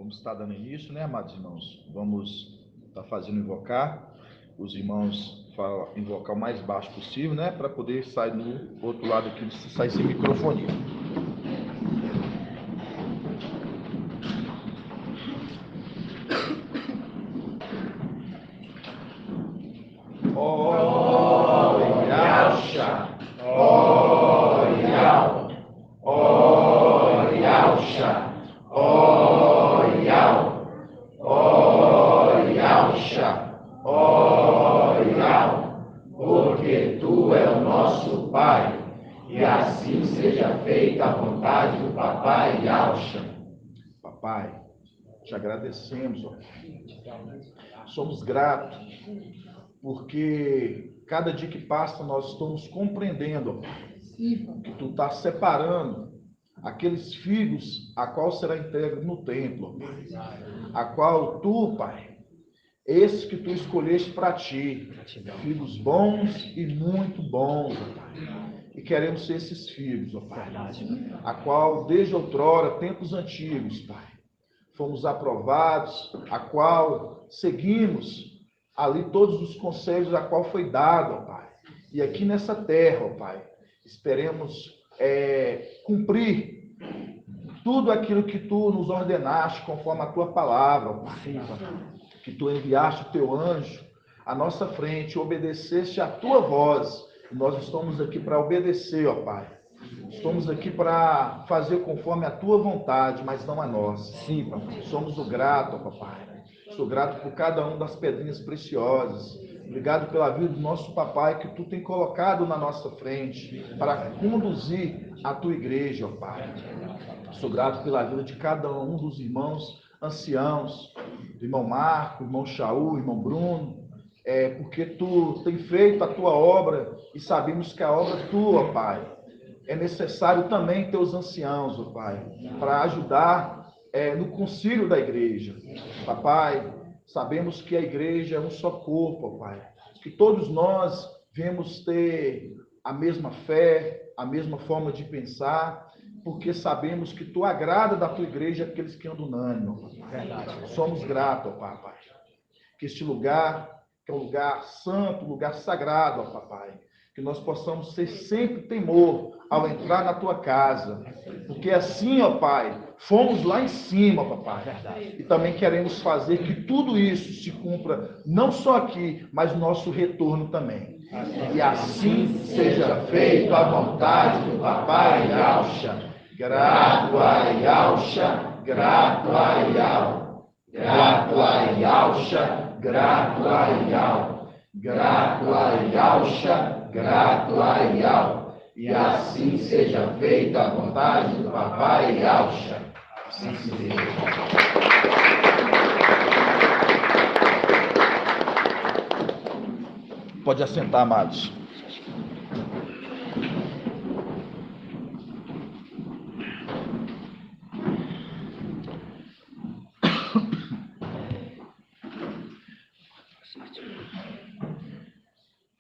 Vamos estar dando início, né, amados irmãos? Vamos estar fazendo invocar. Os irmãos falam invocar o mais baixo possível, né? Para poder sair no outro lado aqui, sair sem microfonia. Porque tu é o nosso Pai, e assim seja feita a vontade do Papai Yahshua. Papai, te agradecemos, ó. Somos gratos, porque cada dia que passa nós estamos compreendendo, ó, que tu está separando aqueles filhos a qual será entregue no templo, a qual tu, Pai, esses que tu escolheste para ti, filhos bons e muito bons, ó Pai. E queremos ser esses filhos, ó Pai, a qual desde outrora, tempos antigos, Pai, fomos aprovados, a qual seguimos ali todos os conselhos a qual foi dado, ó Pai. E aqui nessa terra, ó Pai, esperemos cumprir tudo aquilo que tu nos ordenaste conforme a tua palavra, ó Pai. Que tu enviaste o teu anjo à nossa frente, obedeceste a tua voz. E nós estamos aqui para obedecer, ó Pai. Estamos aqui para fazer conforme a tua vontade, mas não a nossa. Sim, papai. Somos o grato, ó Papai. Sou grato por cada uma das pedrinhas preciosas. Obrigado pela vida do nosso papai que tu tem colocado na nossa frente para conduzir a tua igreja, ó Pai. Sou grato pela vida de cada um dos irmãos anciãos, do irmão Marco, irmão Shaul, irmão Bruno, porque tu tem feito a tua obra e sabemos que a obra é tua, Pai. É necessário também ter os anciãos, ó Pai, para ajudar no concílio da igreja. Papai, sabemos que a igreja é um só corpo, ó Pai, que todos nós devemos ter a mesma fé, a mesma forma de pensar, porque sabemos que tu agrada da tua igreja aqueles que andam unânime. Somos gratos, ó Papai, que este lugar, que é um lugar santo, um lugar sagrado, ó Papai, que nós possamos ser sempre temor ao entrar na tua casa, porque assim, ó Pai, fomos lá em cima, Papai, e também queremos fazer que tudo isso se cumpra, não só aqui, mas no nosso retorno também. E assim seja feita a vontade do Papai Yahshua. Grato a Yahshua, grato a Yahweh, grato a Yahshua, grato a Yahweh, grato a Yahshua, grato a Yahweh. E assim seja feita a vontade do Papai Yahshua. Assim seja. Pode assentar, amados.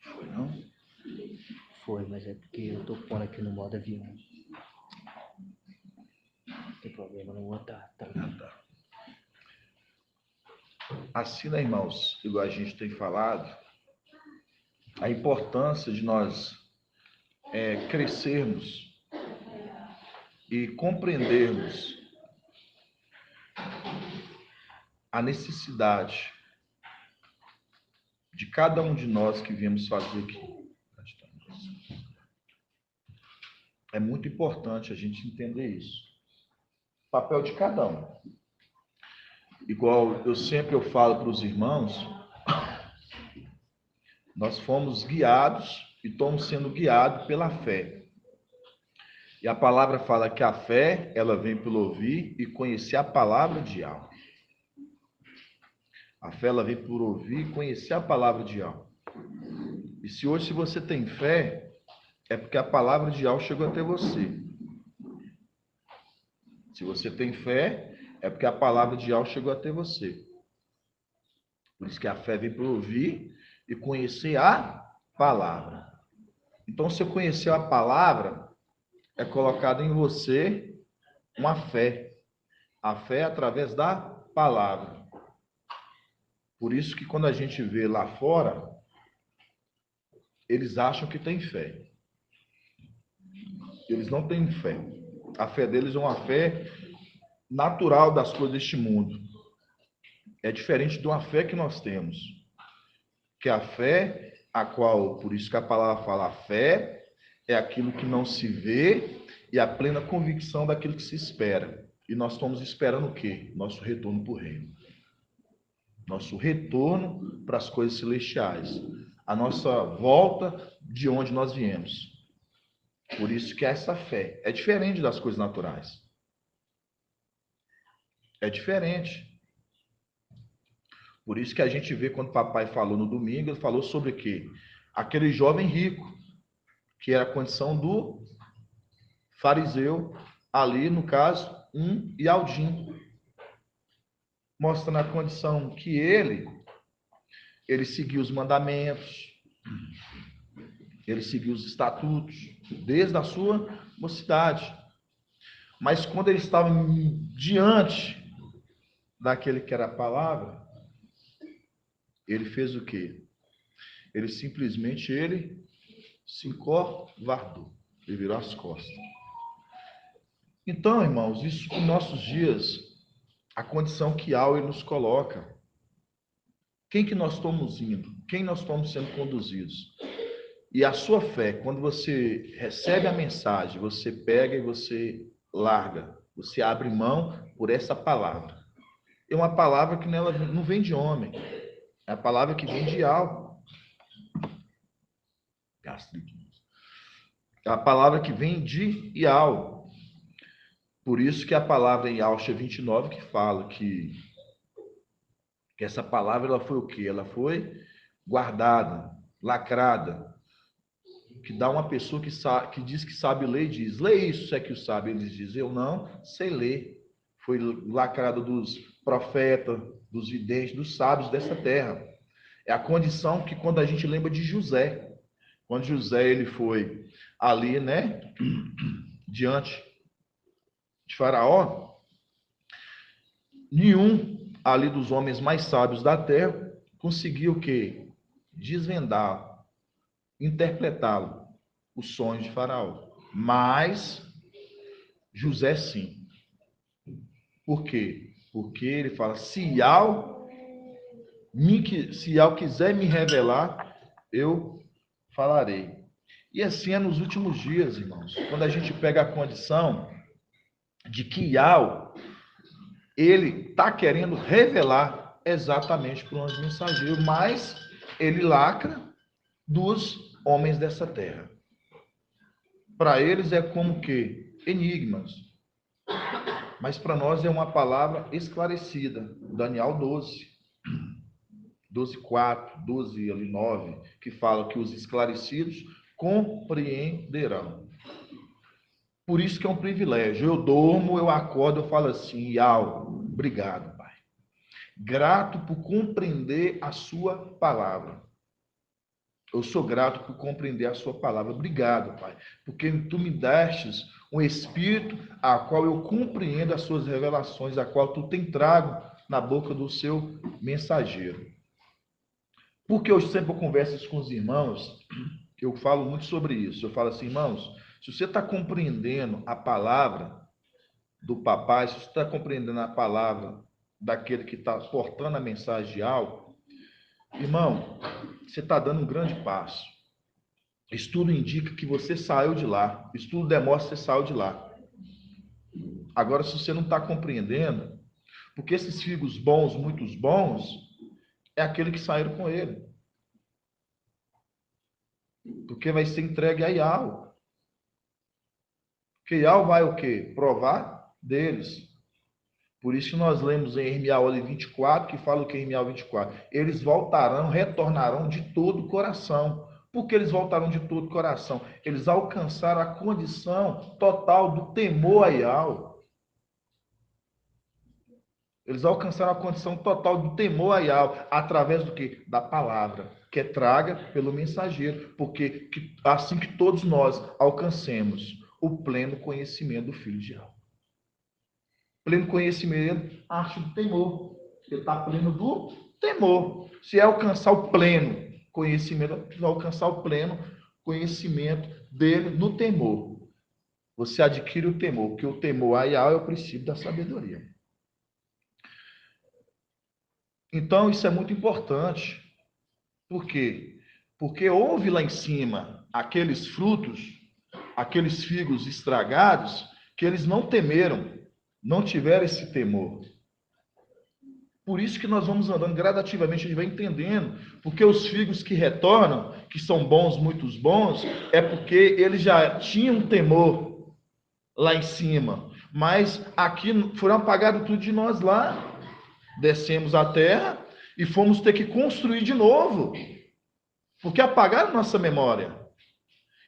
Foi, não? Foi, mas é porque eu tô pondo aqui no modo avião. Não tem problema, não vou estar. Assim, né, irmãos, igual a gente tem falado, a importância de nós crescermos e compreendermos a necessidade de cada um de nós que viemos fazer aqui. É muito importante a gente entender isso. O papel de cada um. Igual eu falo para os irmãos, nós fomos guiados e estamos sendo guiados pela fé. E a palavra fala que a fé, ela vem pelo ouvir e conhecer a palavra de Yahweh. A fé, ela vem por ouvir e conhecer a palavra de Yahweh. E se hoje você tem fé, é porque a palavra de Yahweh chegou até você. Se você tem fé, é porque a palavra de Yahweh chegou até você. Por isso que a fé vem por ouvir e conhecer a palavra. Então, se você conheceu a palavra, é colocado em você uma fé. A fé é através da palavra. Por isso que quando a gente vê lá fora, eles acham que tem fé. Eles não têm fé. A fé deles é uma fé natural das coisas deste mundo. É diferente de uma fé que nós temos. Que a fé, a qual, por isso que a palavra fala, a fé é aquilo que não se vê e a plena convicção daquilo que se espera. E nós estamos esperando o quê? Nosso retorno para o reino. Nosso retorno para as coisas celestiais. A nossa volta de onde nós viemos. Por isso que essa fé é diferente das coisas naturais. É diferente. Por isso que a gente vê quando o papai falou no domingo, ele falou sobre o quê? Aquele jovem rico, que era a condição do fariseu, ali no caso, e Aldim. Mostrando a condição que ele seguiu os mandamentos, ele seguiu os estatutos, desde a sua mocidade. Mas quando ele estava diante daquele que era a palavra, ele fez o quê? Ele simplesmente se encovardou, ele virou as costas. Então, irmãos, isso em nossos dias, a condição que há ele nos coloca. Quem que nós estamos indo? Quem nós estamos sendo conduzidos? E a sua fé, quando você recebe a mensagem, você pega e você larga, você abre mão por essa palavra. É uma palavra que nela não vem de homem, é a palavra que vem de algo. É a palavra que vem de Ial. Por isso que a palavra em Alcha 29 que fala que essa palavra ela foi o quê? Ela foi guardada, lacrada, que dá uma pessoa que diz que sabe ler e diz, lê isso, se é que o sabe. Ele diz, eu não sei ler. Foi lacrada dos profetas, dos videntes, dos sábios dessa terra. É a condição que quando a gente lembra de José, quando José ele foi ali, né, diante de Faraó, nenhum ali dos homens mais sábios da terra conseguiu o quê? Desvendar, interpretá-lo, os sonhos de Faraó. Mas José sim. Por quê? Porque ele fala, se Ial quiser me revelar, eu falarei. E assim é nos últimos dias, irmãos. Quando a gente pega a condição de que Ial, ele está querendo revelar exatamente para o anjo mensageiro, mas ele lacra dos homens dessa terra. Para eles é como que enigmas. Mas para nós é uma palavra esclarecida. Daniel 12. 12:4, 12:9, que fala que os esclarecidos compreenderão. Por isso que é um privilégio. Eu durmo, eu acordo, eu falo assim, Ial, obrigado, Pai. Grato por compreender a sua palavra. Eu sou grato por compreender a sua palavra. Obrigado, Pai, porque tu me dastes um espírito a qual eu compreendo as suas revelações, a qual tu tem trago na boca do seu mensageiro. Porque eu sempre converso com os irmãos, eu falo muito sobre isso. Eu falo assim, irmãos, se você está compreendendo a palavra do papai, se você está compreendendo a palavra daquele que está portando a mensagem de algo, irmão, você está dando um grande passo. Estudo indica que você saiu de lá. Estudo demonstra que você saiu de lá. Agora, se você não está compreendendo, porque esses figos bons, muitos bons, é aquele que saíram com ele. Porque vai ser entregue a Ial. Porque Ial vai o quê? Provar deles. Por isso que nós lemos em Irmial 24, que fala o que em Irmial 24? Eles voltarão, retornarão de todo o coração. Por que eles voltaram de todo o coração? Eles alcançaram a condição total do temor a Ial. Eles alcançaram a condição total do temor a Ial, através do quê? Da palavra, que é traga pelo mensageiro. Porque assim que todos nós alcancemos o pleno conhecimento do Filho de Ial. Pleno conhecimento, arte do temor. Ele está pleno do temor. Se é alcançar o pleno conhecimento, vai alcançar o pleno conhecimento dele no temor. Você adquire o temor, porque o temor aí é o princípio da sabedoria. Então, isso é muito importante. Por quê? Porque houve lá em cima aqueles frutos, aqueles figos estragados, que eles não temeram, não tiveram esse temor. Por isso que nós vamos andando gradativamente, a gente vai entendendo, porque os figos que retornam, que são bons, muitos bons, é porque eles já tinham temor lá em cima, mas aqui foram apagados tudo de nós lá, descemos a terra e fomos ter que construir de novo, porque apagaram nossa memória.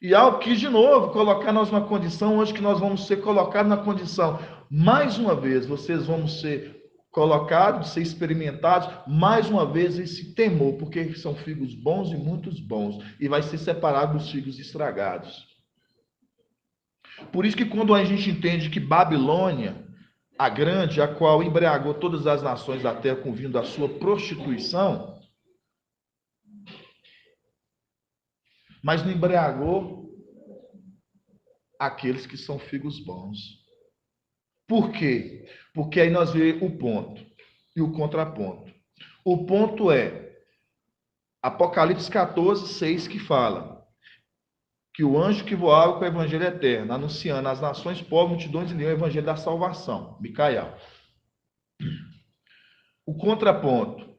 E algo quis de novo colocar nós numa condição, hoje que nós vamos ser colocados na condição, mais uma vez, vocês vão ser colocados, ser experimentados, mais uma vez esse temor, porque são figos bons e muitos bons, e vai ser separado dos figos estragados. Por isso que quando a gente entende que Babilônia, a grande, a qual embriagou todas as nações da terra com o vinho da sua prostituição, mas não embriagou aqueles que são figos bons. Por quê? Porque aí nós vemos o ponto e o contraponto. O ponto é Apocalipse 14, 6, que fala que o anjo que voava com o evangelho eterno, anunciando às nações, povos, multidões e o evangelho da salvação, Micael. O contraponto,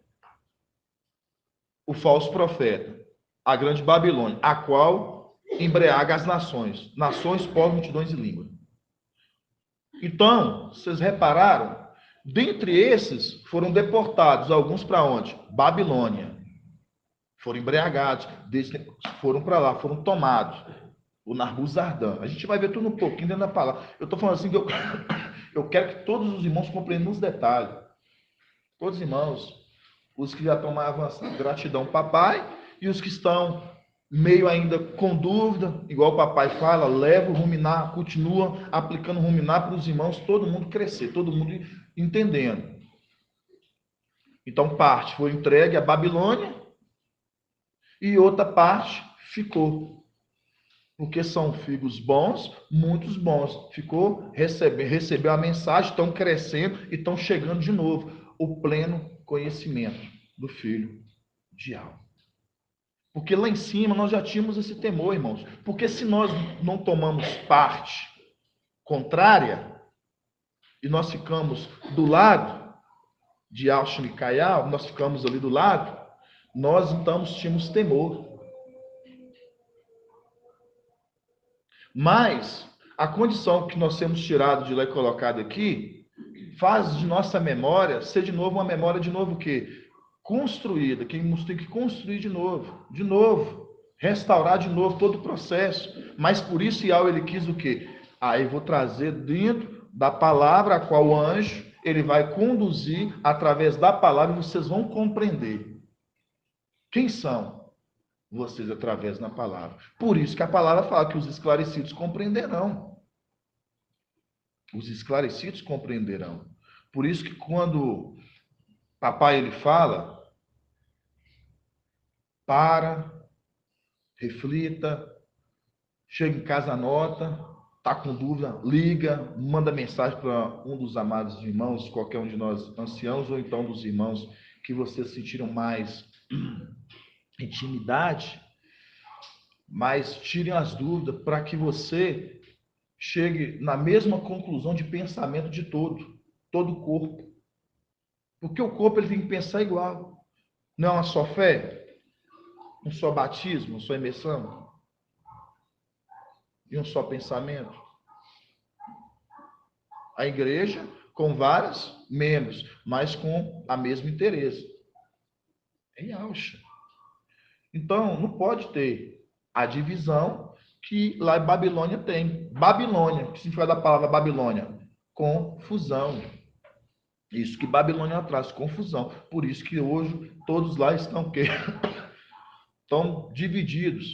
o falso profeta, a grande Babilônia, a qual embriaga as nações, povos, multidões e língua. Então, vocês repararam? Dentre esses, foram deportados alguns para onde? Babilônia. Foram embriagados, foram para lá, foram tomados. O Narbuzardã. A gente vai ver tudo um pouquinho dentro da palavra. Eu estou falando assim que eu quero que todos os irmãos compreendam os detalhes. Todos os irmãos, os que já estão mais avançados, gratidão, papai, e os que estão meio ainda com dúvida, igual o papai fala, leva o ruminar, continua aplicando o ruminar para os irmãos, todo mundo crescer, todo mundo entendendo. Então, parte foi entregue à Babilônia e outra parte ficou. Porque são figos bons, muitos bons. Ficou, recebeu a mensagem, estão crescendo e estão chegando de novo. O pleno conhecimento do Filho de alma. Porque lá em cima nós já tínhamos esse temor, irmãos. Porque se nós não tomamos parte contrária, e nós ficamos do lado de Auschwitz e Caial, nós ficamos ali do lado, nós então tínhamos temor. Mas a condição que nós temos tirado de lá e colocado aqui, faz de nossa memória ser de novo uma memória de novo o quê? Construída, que nós tem que construir de novo, restaurar de novo todo o processo. Mas por isso Yahweh ele quis o quê? Aí vou trazer dentro da palavra a qual o anjo ele vai conduzir através da palavra e vocês vão compreender. Quem são vocês através da palavra? Por isso que a palavra fala que os esclarecidos compreenderão. Os esclarecidos compreenderão. Por isso que quando papai ele fala, para, reflita, chega em casa, anota, está com dúvida, liga, manda mensagem para um dos amados irmãos, qualquer um de nós anciãos, ou então dos irmãos que vocês sentiram mais intimidade, mas tirem as dúvidas para que você chegue na mesma conclusão de pensamento de todo o corpo. Porque o corpo ele tem que pensar igual. Não é uma só fé? Um só batismo, uma só imersão? E um só pensamento? A igreja com várias membros, mas com a mesma interesse. Em Auschwitz. Então, não pode ter a divisão que lá em Babilônia tem. Babilônia, que significa da palavra Babilônia? Confusão. Isso que Babilônia traz, confusão. Por isso que hoje todos lá estão o quê? Estão divididos.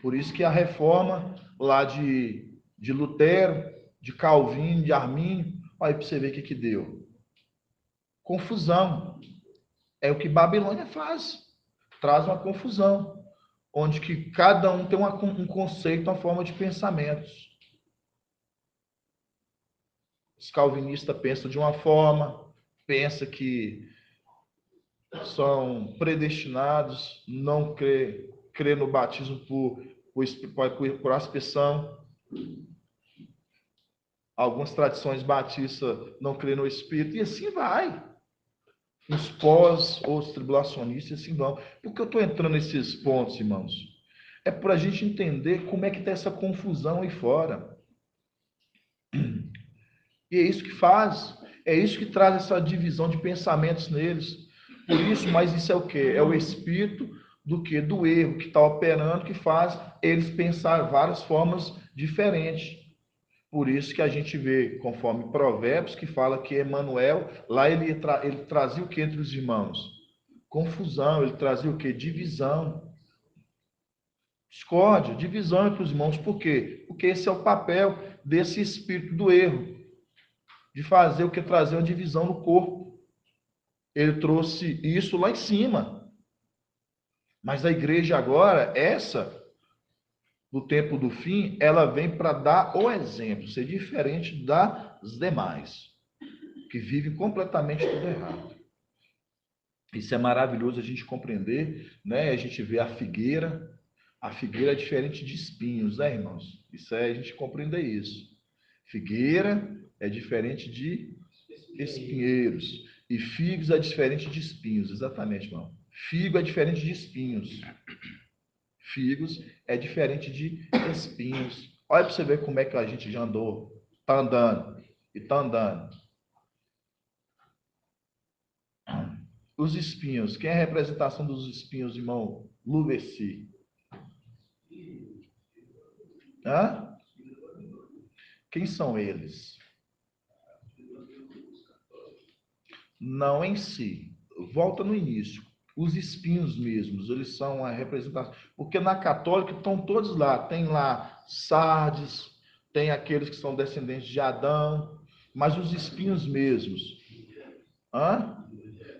Por isso que a reforma lá de Lutero, de Calvino, de Armínio, Olha aí para você ver o que deu. Confusão. É o que Babilônia faz. Traz uma confusão. Onde que cada um tem um conceito, uma forma de pensamentos. Os calvinistas pensam de uma forma, pensa que são predestinados, não crê no batismo por aspersão. Algumas tradições batistas não crê no Espírito, e assim vai. Os pós, os tribulacionistas, assim vão. Por que eu estou entrando nesses pontos, irmãos? É para a gente entender como é que está essa confusão aí fora. E é isso que faz, é isso que traz essa divisão de pensamentos neles. Por isso, mas isso é o quê? É o espírito do que? Do erro que está operando, que faz eles pensar várias formas diferentes. Por isso que a gente vê, conforme Provérbios, que fala que Emanuel, lá ele trazia o que entre os irmãos? Confusão, ele trazia o que? Divisão. Discórdia, divisão entre os irmãos. Por quê? Porque esse é o papel desse espírito do erro, de fazer o que? Trazer uma divisão no corpo. Ele trouxe isso lá em cima. Mas a igreja agora, essa, no tempo do fim, ela vem para dar o exemplo, ser diferente das demais, que vivem completamente tudo errado. Isso é maravilhoso a gente compreender, né? A gente vê a figueira é diferente de espinhos, né, irmãos? Isso é a gente compreender isso. Figueira é diferente de espinheiros. E figos é diferente de espinhos, exatamente, irmão. Figo é diferente de espinhos. Figos é diferente de espinhos. Olha para você ver como é que a gente já andou, está andando e está andando. Os espinhos, quem é a representação dos espinhos, irmão? Luveci. Hã? Quem são eles? Não em si. Volta no início. Os espinhos mesmos, eles são a representação. Porque na católica estão todos lá. Tem lá Sardes, tem aqueles que são descendentes de Adão, mas os espinhos mesmos. Hã?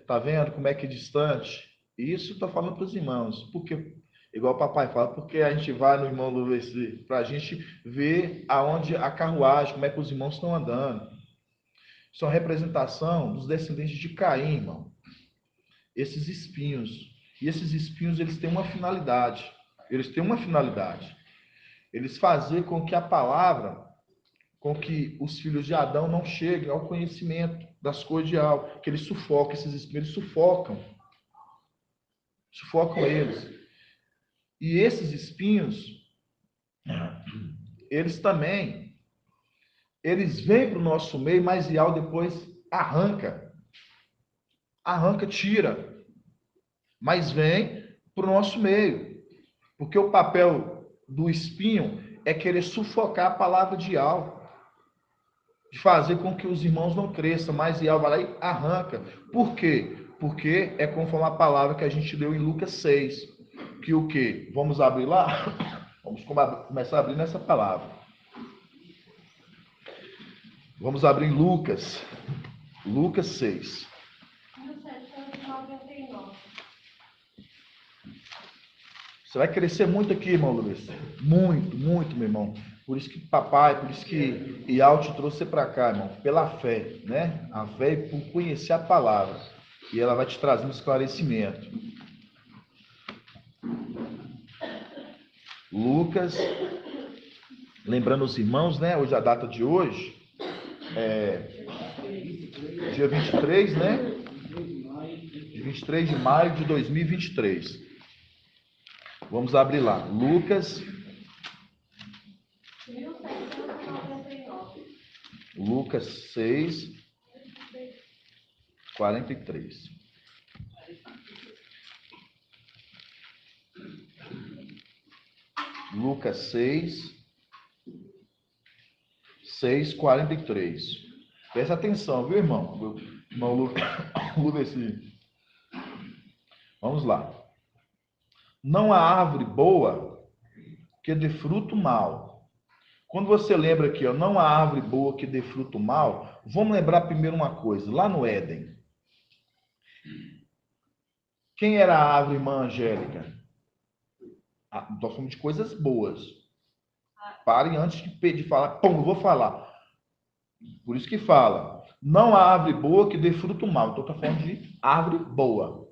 Tá vendo como é que é distante? Isso está falando para os irmãos. Porque, igual o papai fala, porque a gente vai no irmão Luveci, para a gente ver aonde a carruagem, como é que os irmãos estão andando. São representação dos descendentes de Caim, irmão. Esses espinhos. E esses espinhos, eles têm uma finalidade. Eles têm uma finalidade. Eles fazem com que a palavra, com que os filhos de Adão não cheguem ao conhecimento das coisas de algo, que eles sufocam, esses espinhos, eles sufocam eles. E esses espinhos, eles também, eles vêm para o nosso meio, mas Ial depois arranca, tira, mas vem para o nosso meio, porque o papel do espinho é querer sufocar a palavra de Ial, de fazer com que os irmãos não cresçam, mas Ial vai lá e arranca. Por quê? Porque é conforme a palavra que a gente leu em Lucas 6, que o quê? Vamos abrir lá? Vamos começar a abrir nessa palavra. Vamos abrir em Lucas 6. Você vai crescer muito aqui, irmão Luiz. Muito, muito, meu irmão. Por isso que papai, por isso que Ial te trouxe para cá, irmão. Pela fé, né? A fé é por conhecer a palavra. E ela vai te trazer um esclarecimento. Lucas, lembrando os irmãos, né? Hoje a data de hoje é dia 23, né? 23 de maio de 2023. Vamos abrir lá. Lucas 6, 43. Lucas 6, 43. Presta atenção, viu, irmão? Irmão Lucas. Vamos lá. Não há árvore boa que dê fruto mau, Quando você lembra aqui, ó, não há árvore boa que dê fruto mal, vamos lembrar primeiro uma coisa. Lá no Éden, quem era a árvore irmã Angélica? Nós falamos de coisas boas. Parem antes de falar. Pum, eu vou falar. Por isso que fala. Não há árvore boa que dê fruto mal. Então, está falando de árvore boa.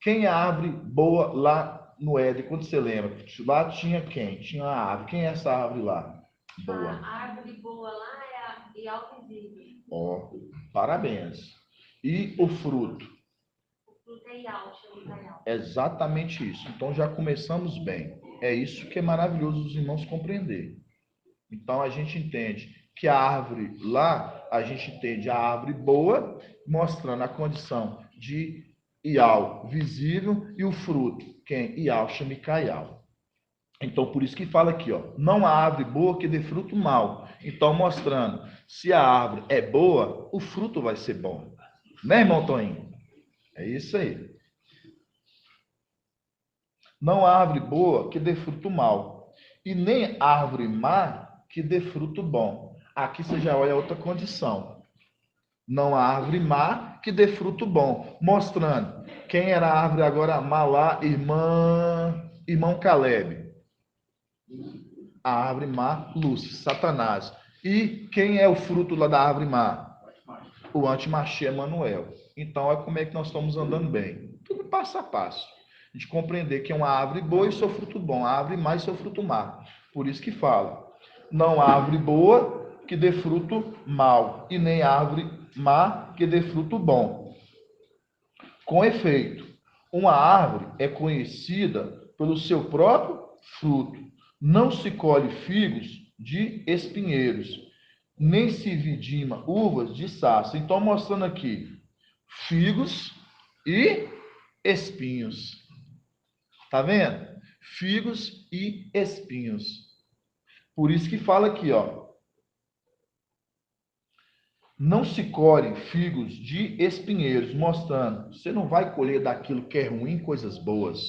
Quem é a árvore boa lá no Éden? Quando você lembra? Lá tinha quem? Tinha a árvore. Quem é essa árvore lá? Boa. A árvore boa lá é a Ial visível. Ó, parabéns. E o fruto? O fruto é Ial, chama Ial. Exatamente isso. Então já começamos bem. É isso que é maravilhoso os irmãos compreender. Então a gente entende que a árvore lá, a gente entende a árvore boa, mostrando a condição de Ial visível e o fruto, quem? Ial chama Caial. Então por isso que fala aqui, ó, não há árvore boa que dê fruto mal. Então mostrando, se a árvore é boa, o fruto vai ser bom. Né, irmão Toninho? É isso aí. Não há árvore boa que dê fruto mal, e nem árvore má que dê fruto bom. Aqui você já olha outra condição. Não há árvore má que dê fruto bom. Mostrando quem era a árvore agora má lá, irmão Caleb. A árvore má, Lúcifer, Satanás. E quem é o fruto lá da árvore má? O antimachê Emanuel. Então, olha como é que nós estamos andando bem. Tudo passo a passo. A gente compreender que é uma árvore boa e seu fruto bom, a árvore má e seu fruto má. Por isso que fala, não há árvore boa que dê fruto mal, e nem árvore má que dê fruto bom. Com efeito, uma árvore é conhecida pelo seu próprio fruto. Não se colhe figos de espinheiros, nem se vidima uvas de sarça. Então, mostrando aqui, figos e espinhos. Tá vendo? Figos e espinhos. Por isso que fala aqui, ó. Não se colhe figos de espinheiros, mostrando, você não vai colher daquilo que é ruim coisas boas.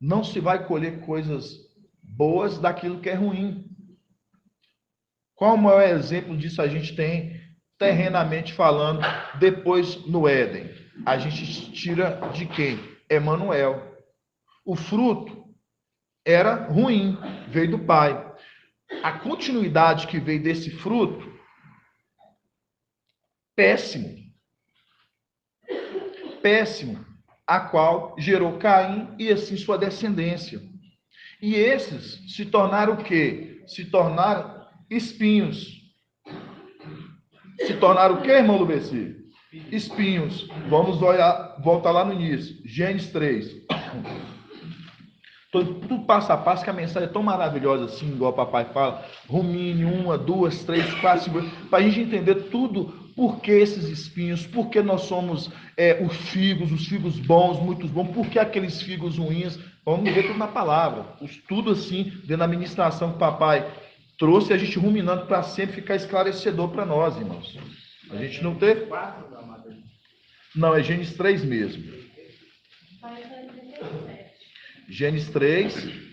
Não se vai colher coisas boas daquilo que é ruim. Qual o maior exemplo disso a gente tem, terrenamente falando, depois no Éden? A gente tira de quem? Emanuel. O fruto era ruim, veio do pai. A continuidade que veio desse fruto, péssimo. Péssimo, a qual gerou Caim e assim sua descendência. E esses se tornaram o quê? Se tornaram espinhos. Se tornaram o quê, irmão Lubeci? Espinhos. Vamos olhar, voltar lá no início. Gênesis 3. Tudo passo a passo, que a mensagem é tão maravilhosa assim, igual o papai fala. Rumine 1, 2, 3, 4, 5, para a gente entender tudo, por que esses espinhos, por que nós somos os figos bons, muito bons, por que aqueles figos ruins. Vamos ver tudo na palavra. Tudo assim, dentro da ministração que o papai trouxe, a gente ruminando para sempre ficar esclarecedor para nós, irmãos. A gente não ter. Não, é Gênesis 3 mesmo. Gênesis 3.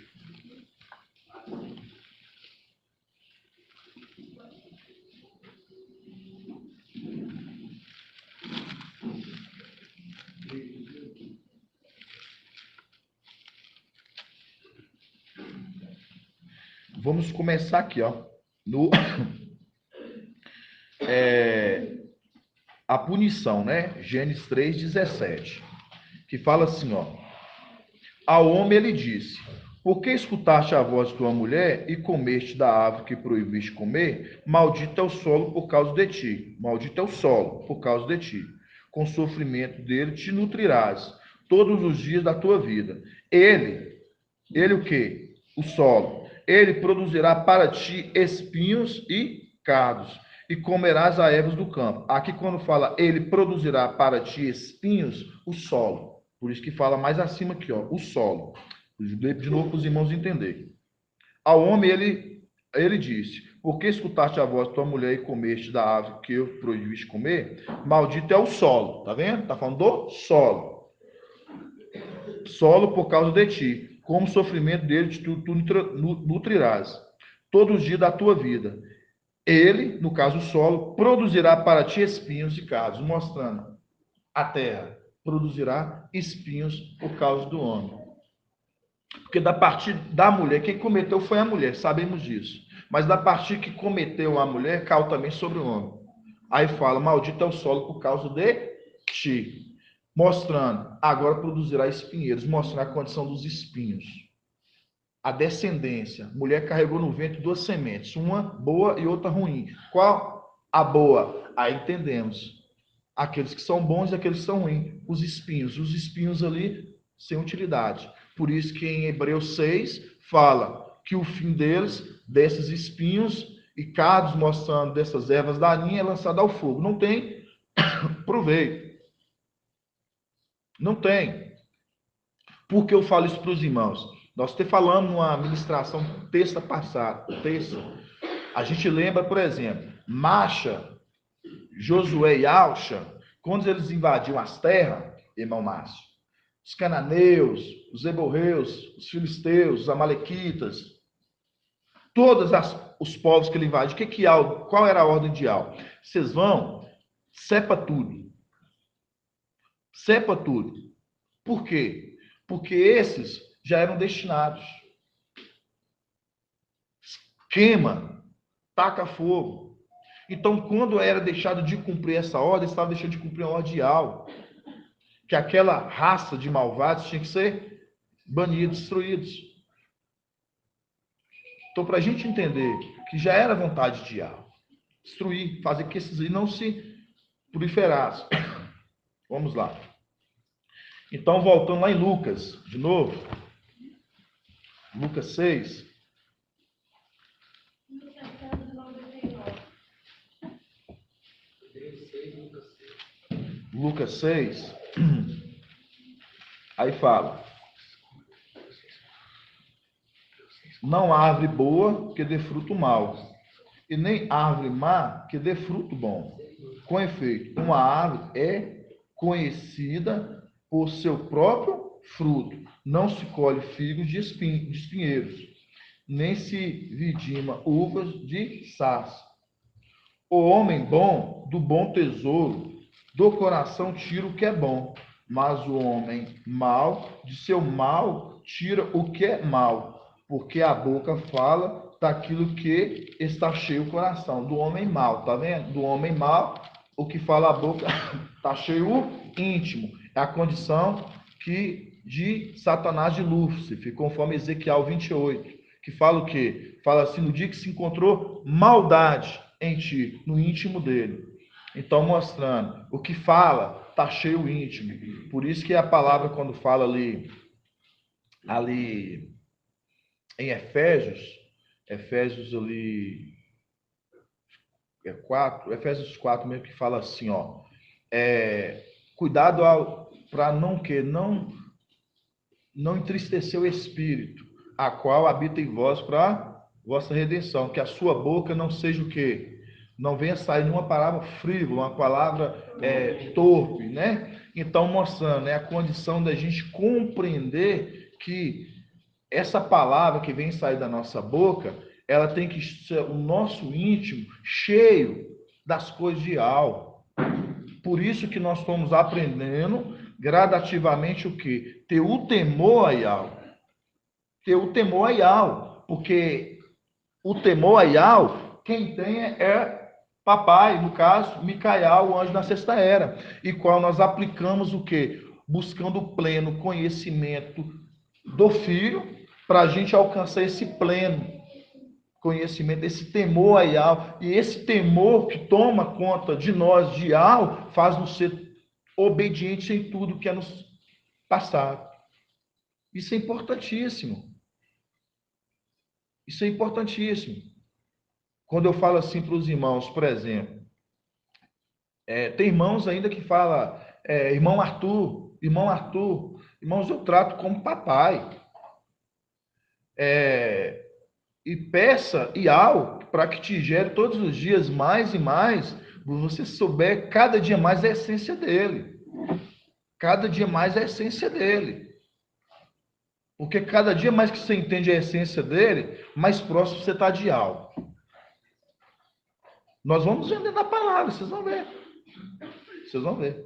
Vamos começar aqui, ó. No, a punição, né? Gênesis 3:17. Que fala assim, ó. Ao homem ele disse: por que escutaste a voz de tua mulher e comeste da árvore que proibiste comer? Maldito é o solo por causa de ti. Maldito é o solo por causa de ti. Com sofrimento dele te nutrirás todos os dias da tua vida. Ele o quê? O solo. Ele produzirá para ti espinhos e cardos, e comerás as ervas do campo. Aqui quando fala ele produzirá para ti espinhos, o solo. Por isso que fala mais acima aqui, ó, o solo. De novo para os irmãos entenderem. Ao homem ele disse: por que escutaste a voz de tua mulher e comeste da árvore que eu proibiste comer? Maldito é o solo. Tá vendo? Tá falando do solo. Solo por causa de ti. como o sofrimento dele tu nutrirás todos os dias da tua vida. Ele, no caso o solo, produzirá para ti espinhos e cardos, mostrando a terra produzirá espinhos por causa do homem. Porque da parte da mulher, quem cometeu foi a mulher, sabemos disso. Mas da parte que cometeu a mulher, caiu também sobre o homem. Aí fala, maldito é o solo por causa de ti. Mostrando, agora produzirá espinheiros, mostrando a condição dos espinhos. A descendência. Mulher carregou no ventre 2 sementes, uma boa e outra ruim. Qual a boa? Aí entendemos. Aqueles que são bons e aqueles que são ruins. Os espinhos ali sem utilidade. Por isso que em Hebreus 6 fala que o fim deles, desses espinhos e cardos, mostrando dessas ervas daninhas, é lançado ao fogo. Não tem proveito. Não tem. Por que eu falo isso para os irmãos? Nós te falamos numa ministração terça passada. A gente lembra, por exemplo, Macha, Josué e Alcha, quando eles invadiam as terras, irmão Márcio, os cananeus, os eborreus, os filisteus, os amalequitas, todos os povos que ele invadiu, qual era a ordem de Al? Vocês vão, cepa tudo. Cepa tudo. Por quê? Porque esses já eram destinados. Queima, taca fogo. Então, quando era deixado de cumprir essa ordem, estava deixando de cumprir a ordem de Al, que aquela raça de malvados tinha que ser banidos, destruídos. Então, para a gente entender que já era vontade de Al, destruir, fazer que esses aí não se proliferassem. Vamos lá. Então, voltando lá em Lucas, de novo. Lucas 6. Lucas 6. Aí fala. Não há árvore boa que dê fruto mau, e nem árvore má que dê fruto bom. Com efeito, uma árvore é conhecida por seu próprio fruto. Não se colhe figos de espinheiros, nem se vidima uvas de sarça. O homem bom, do bom tesouro, do coração tira o que é bom, mas o homem mau, de seu mal, tira o que é mau, porque a boca fala daquilo que está cheio o coração, do homem mau, tá vendo? Do homem mau, o que fala a boca está cheio o íntimo. É a condição de Satanás de Lúcifer, conforme Ezequiel 28, que fala o quê? Fala assim, no dia que se encontrou maldade em ti, no íntimo dele. Então, mostrando, o que fala está cheio o íntimo. Por isso que a palavra, quando fala ali em Efésios ali, 4, Efésios 4 mesmo, que fala assim, ó, cuidado para não entristecer o Espírito, a qual habita em vós para vossa redenção, que a sua boca não seja o quê? Não venha sair nenhuma palavra frívola, uma palavra torpe, né? Então, mostrando, a condição da gente compreender que essa palavra que vem sair da nossa boca, ela tem que ser o nosso íntimo cheio das coisas de algo. Por isso que nós estamos aprendendo gradativamente o quê? Ter o temor a Yahweh. Ter o temor a Yahweh. Porque o temor a Yahweh, quem tem é papai, no caso, Micael, o anjo da sexta era. E qual nós aplicamos o quê? Buscando o pleno conhecimento do Filho, para a gente alcançar esse pleno conhecimento, esse temor a Yahweh. E esse temor que toma conta de nós, de Yahweh, faz-nos ser obedientes em tudo que é nos passado. Isso é importantíssimo. Isso é importantíssimo. Quando eu falo assim para os irmãos, por exemplo, tem irmãos ainda que falam, irmão Arthur, irmãos, eu trato como papai. E peça Yahweh para que te gere todos os dias mais e mais, você souber cada dia mais a essência dele. Cada dia mais a essência dele. Porque cada dia mais que você entende a essência dele, mais próximo você está de algo. Nós vamos vender na palavra, vocês vão ver. Vocês vão ver.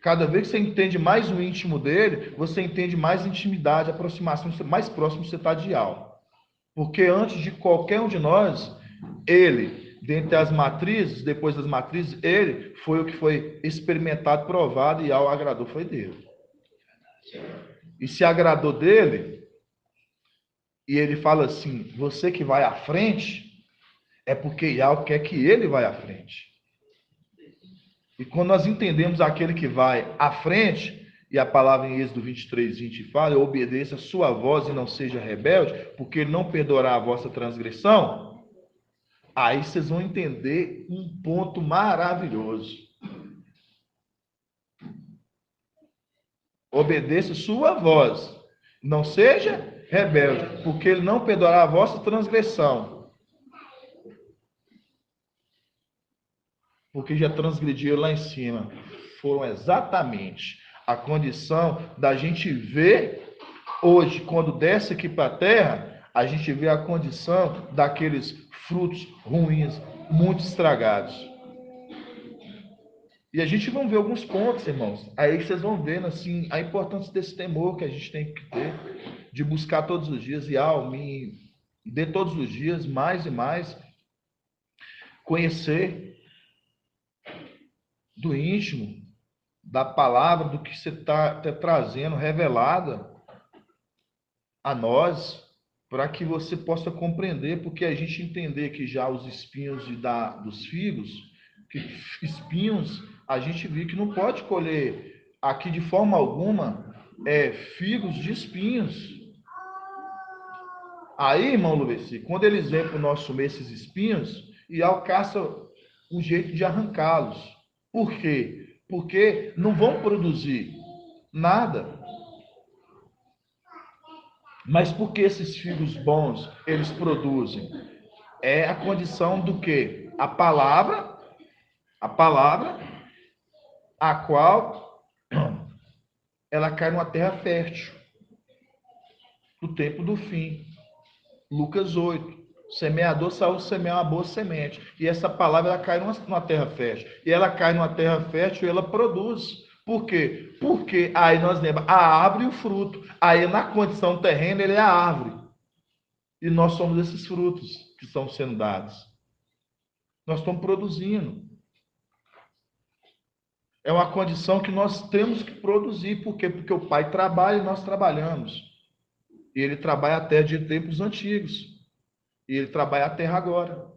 Cada vez que você entende mais o íntimo dele, você entende mais intimidade, aproximação, mais próximo você está de algo. Porque antes de qualquer um de nós, ele, dentre as matrizes, depois das matrizes, ele foi o que foi experimentado, provado e ao agradou foi dele. E se agradou dele, e ele fala assim, você que vai à frente, é porque Yahweh quer que ele vá à frente. E quando nós entendemos aquele que vai à frente, e a palavra em Êxodo 23, 20 fala, obedeça a sua voz e não seja rebelde, porque ele não perdoará a vossa transgressão, aí vocês vão entender um ponto maravilhoso. Obedeça a sua voz, não seja rebelde, porque ele não perdoará a vossa transgressão. Porque já transgrediram lá em cima. Foram exatamente a condição da gente ver hoje, quando desce aqui para a terra, a gente vê a condição daqueles frutos ruins, muito estragados. E a gente vai ver alguns pontos, irmãos. Aí vocês vão vendo assim, a importância desse temor que a gente tem que ter, de buscar todos os dias, e me dê todos os dias, mais e mais, conhecer do íntimo, da palavra, do que você está trazendo, revelada a nós, para que você possa compreender, porque a gente entender que já os espinhos dos figos, que espinhos, a gente viu que não pode colher aqui de forma alguma figos de espinhos. Aí, irmão Luveci, quando eles vêm para o nosso meio esses espinhos, e alcança um jeito de arrancá-los. Por quê? Porque não vão produzir nada. Mas por que esses figos bons eles produzem? É a condição do quê? A palavra, a qual ela cai numa terra fértil, no tempo do fim. Lucas 8. O semeador saiu semear uma boa semente. E essa palavra ela cai numa terra fértil. E ela cai numa terra fértil e ela produz. Por quê? Porque aí nós lembramos, a árvore e o fruto. Aí na condição terrena ele é a árvore. E nós somos esses frutos que estão sendo dados. Nós estamos produzindo. É uma condição que nós temos que produzir. Por quê? Porque o Pai trabalha e nós trabalhamos. E ele trabalha até de tempos antigos. E ele trabalha a terra agora.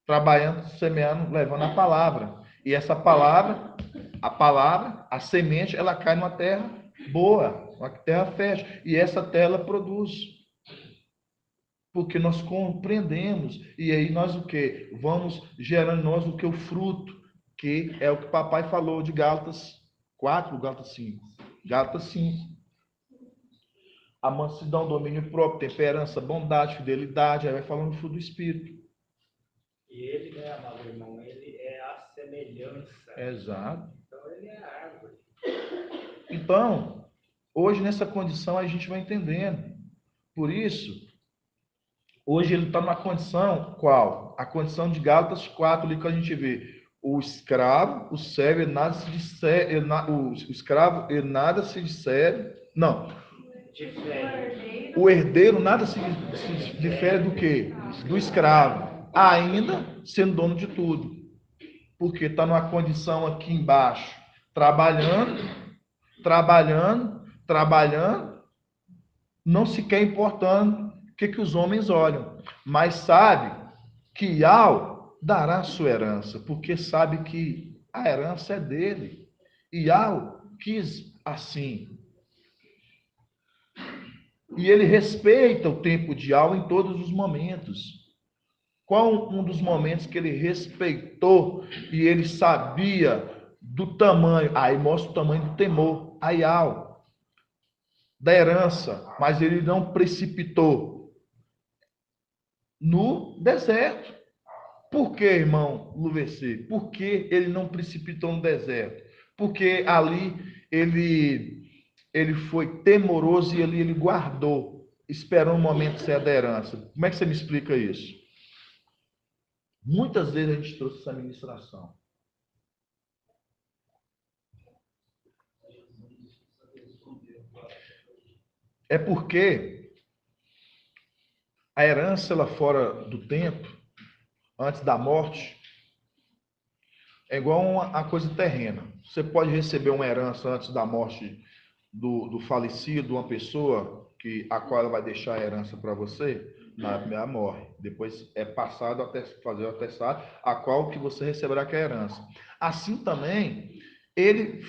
Trabalhando, semeando, levando a palavra. E essa palavra, a semente, ela cai numa terra boa, uma terra fértil. E essa terra ela produz. Porque nós compreendemos. E aí nós o quê? Vamos gerando em nós o que? O fruto. Que é o que o papai falou de Gálatas 4, Gálatas 5. Gálatas 5. A mansidão, domínio próprio, temperança, bondade, fidelidade, aí vai falando do fruto do Espírito. E ele, né, amado irmão, ele é a semelhança. Exato. Então ele é a árvore. Então, hoje nessa condição a gente vai entendendo. Por isso, hoje ele está numa condição, qual? A condição de Gálatas 4, ali que a gente vê. O escravo, o servo, ele nada se disser, o escravo, ele nada se disser, não. O herdeiro nada se difere do quê? Do escravo, ainda sendo dono de tudo. Porque está numa condição aqui embaixo, trabalhando, não se quer importando o que os homens olham, mas sabe que Yahweh dará a sua herança, porque sabe que a herança é dele. E Yahweh quis assim. E ele respeita o tempo de Yahweh em todos os momentos. Qual um dos momentos que ele respeitou e ele sabia do tamanho? Aí mostra o tamanho do temor a Yahweh, da herança, mas ele não precipitou no deserto. Por que, irmão Luveci? Por que ele não precipitou no deserto? Porque ali ele ele foi temoroso e ele guardou, esperando o momento certo da herança. Como é que você me explica isso? Muitas vezes a gente trouxe essa ministração. É porque a herança lá fora do tempo, antes da morte, é igual a coisa terrena. Você pode receber uma herança antes da morte do falecido, uma pessoa a qual ela vai deixar a herança para você, na primeira morre. Depois é passado até fazer o atestado, a qual que você receberá que é a herança. Assim também, ele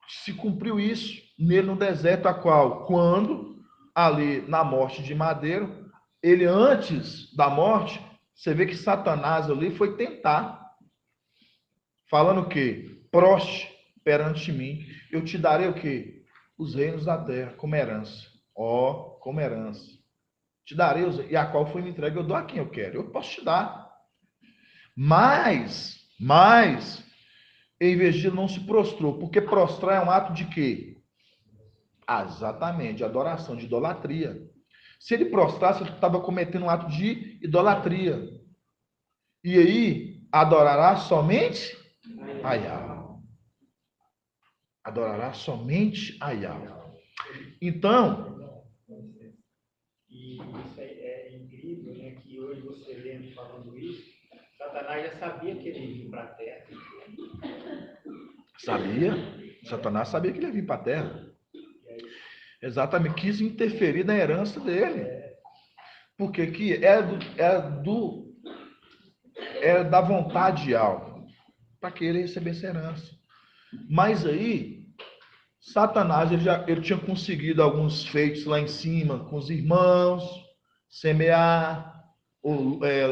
se cumpriu isso nele no deserto, a qual, quando ali na morte de Madeiro, ele antes da morte, você vê que Satanás ali foi tentar, falando o quê? Proste perante mim, eu te darei o quê? Os reinos da terra, como herança. Ó, como herança. Te darei os reinos, e a qual foi me entregue, eu dou a quem eu quero. Eu posso te dar. Mas, em vez de não se prostrou, porque prostrar é um ato de quê? Exatamente, de adoração, de idolatria. Se ele prostrasse, ele estava cometendo um ato de idolatria. E aí, adorará somente a Yahweh. Adorará somente a Yahweh. Então, e isso é incrível, né? Que hoje você vendo falando isso, Satanás já sabia que ele ia vir para a Terra. sabia? Satanás sabia que ele ia vir para a Terra. Exatamente, quis interferir na herança dele. Porque que é da vontade de algo, para que ele recebesse herança. Mas aí, Satanás ele tinha conseguido alguns feitos lá em cima com os irmãos, semear,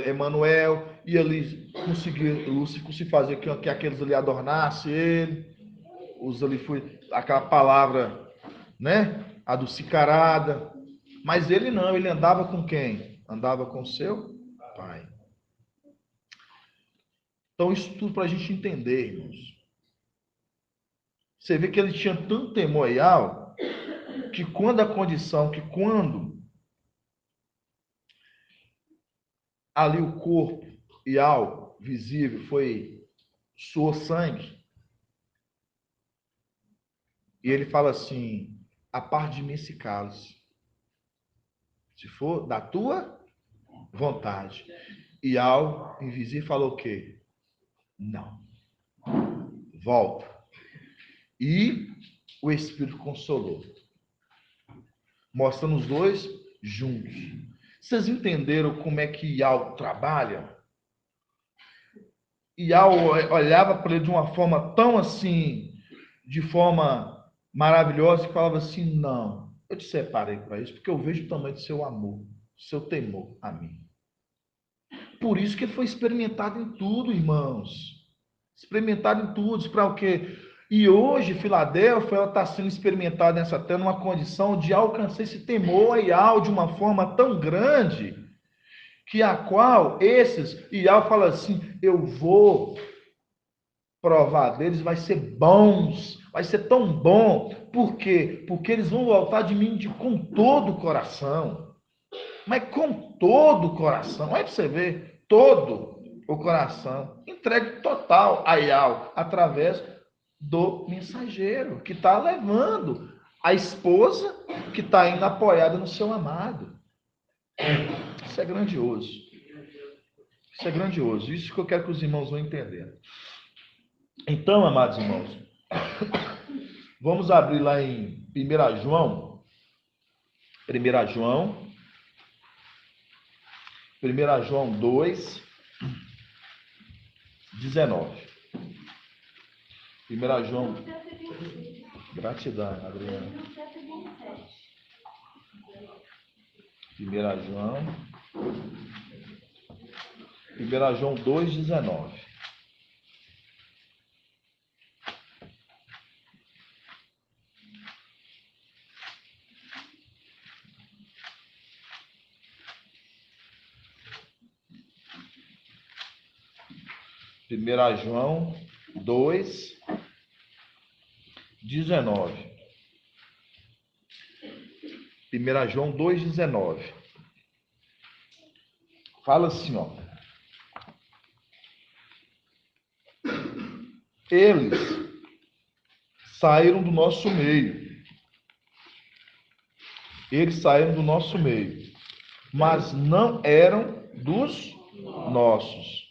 Emanuel, e ali conseguir Lúcifer se fazer que aqueles ali adornassem ele, ali foi aquela palavra, né? Adocicarada. Mas ele não, ele andava com quem? Andava com seu pai. Então, isso tudo para a gente entender, irmãos. Você vê que ele tinha tanto temor a Yahweh, que quando ali o corpo Yahweh visível suou sangue, e ele fala assim: aparte de mim esse cálice, se for da tua vontade. E Yahweh invisível falou o quê? Não. Volta. E o Espírito consolou, mostrando os dois juntos. Vocês entenderam como é que Yahweh trabalha? Yahweh olhava para ele de uma forma tão assim, de forma maravilhosa, e falava assim: não, eu te separei para isso, porque eu vejo o tamanho do seu amor, do seu temor a mim. Por isso que ele foi experimentado em tudo, irmãos. Experimentado em tudo, para o quê? E hoje, Filadélfia, ela está sendo experimentada nessa terra numa condição de alcançar esse temor a Yahweh de uma forma tão grande, que a qual Yahweh fala assim: eu vou provar deles, vai ser bons, vai ser tão bom. Por quê? Porque eles vão voltar de mim com todo o coração. Mas com todo o coração. Olha para você ver, todo o coração. Entregue total a Yahweh, através do mensageiro, que está levando a esposa que está indo apoiada no seu amado. Isso é grandioso. Isso é grandioso. Isso que eu quero que os irmãos vão entender. Então, amados irmãos, vamos abrir lá em 1 João. 1 João. 1 João 2, 19. 1 João. Gratidão, Adriana. 1 João 2, 19. Primeira João 2, 19. 1 João 2,19. Fala assim, ó. Eles saíram do nosso meio. Eles saíram do nosso meio, mas não eram dos nossos.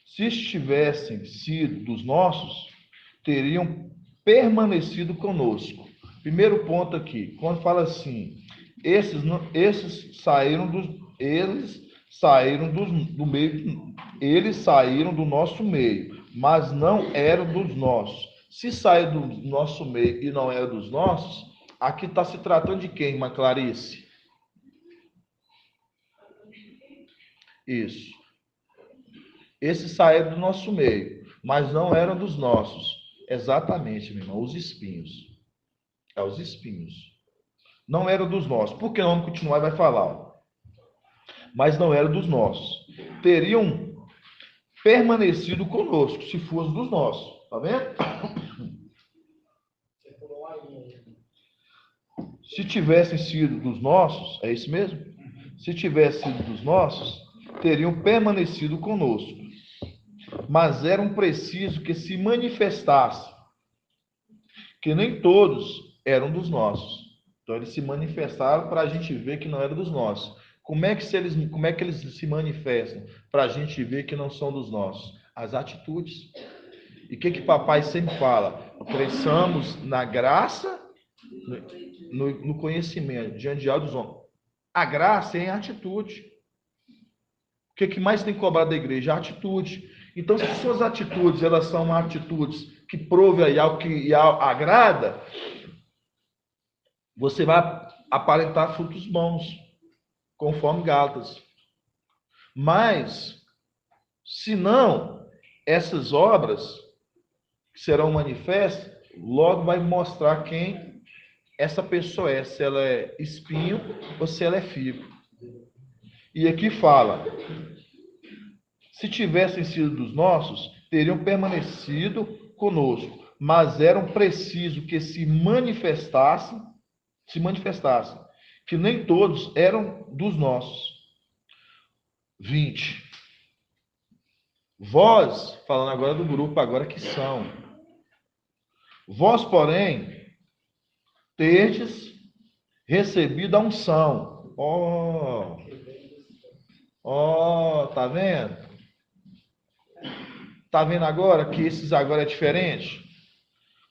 Se tivessem sido dos nossos, teriam permanecido conosco. Primeiro ponto aqui, quando fala assim, eles saíram do nosso meio, mas não eram dos nossos. Se saiu do nosso meio e não era dos nossos, aqui está se tratando de quem, irmã Clarice? Isso. Esses saíram do nosso meio, mas não eram dos nossos. Exatamente, meu irmão, os espinhos. Os espinhos. Não eram dos nossos. Por que não continuar e vai falar? Ó. Mas não eram dos nossos. Teriam permanecido conosco, se fosse dos nossos. Tá vendo? Se tivessem sido dos nossos, é isso mesmo? Se tivessem sido dos nossos, teriam permanecido conosco. Mas eram preciso que se manifestasse, que nem todos eram dos nossos. Então eles se manifestaram para a gente ver que não eram dos nossos. Como é que eles se manifestam para a gente ver que não são dos nossos? As atitudes. E o que papai sempre fala? Cresçamos na graça, no conhecimento, diante de dos homens. A graça é em atitude. O que mais tem que cobrar da igreja? A atitude. Então, se suas atitudes, elas são atitudes que provem algo que agrada, você vai aparentar frutos bons, conforme Gálatas. Mas, se não, essas obras que serão manifestas, logo vai mostrar quem essa pessoa é, se ela é espinho ou se ela é figo. E aqui fala, se tivessem sido dos nossos, teriam permanecido conosco, mas eram preciso que se manifestassem, que nem todos eram dos nossos. 20. Vós, falando agora do grupo, agora que são. Vós, porém, tendes recebido a unção. Tá vendo? Tá vendo agora que esses agora é diferente?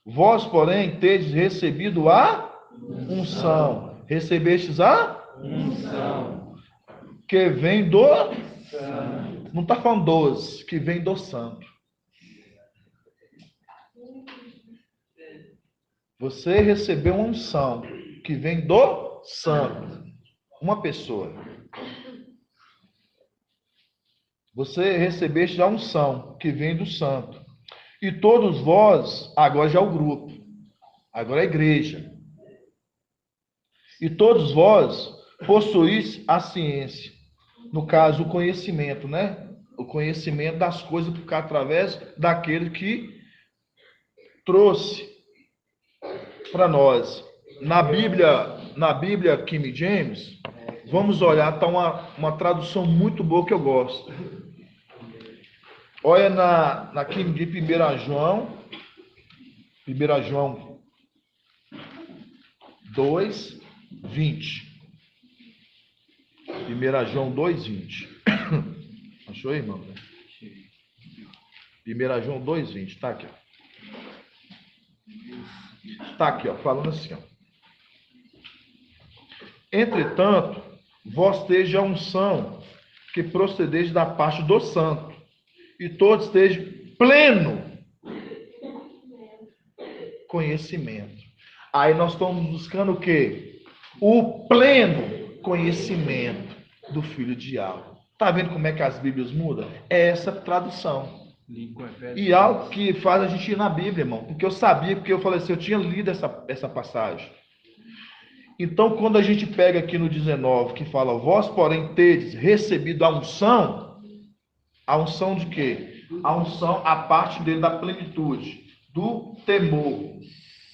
Vós, porém, tendes recebido a unção. Recebestes a unção que vem do santo. Não está falando dos, que vem do santo. Você recebeu uma unção que vem do santo. Uma pessoa. Você recebeste a unção que vem do santo. E todos vós, agora já é o grupo. Agora é a igreja. E todos vós possuís a ciência. No caso, o conhecimento, né? O conhecimento das coisas através daquele que trouxe para nós. Na Bíblia King James, vamos olhar, está uma tradução muito boa que eu gosto. Olha na King de 1 João 2, 20. 1 João 2, 20. Achou aí, irmão? 1 João 2, 20. Está aqui, ó. Está aqui, ó, falando assim, ó. Entretanto, vós tendes a unção que procedeis da parte do santo, e todos estejam pleno conhecimento. Aí nós estamos buscando o quê? O pleno conhecimento do Filho de algo. Tá vendo como é que as Bíblias mudam? É essa tradução. E algo que faz a gente ir na Bíblia, irmão. Porque eu sabia, porque eu falei assim, eu tinha lido essa passagem. Então, quando a gente pega aqui no 19, que fala, vós, porém, tendes recebido a unção de quê? A unção, a parte dele da plenitude, do temor,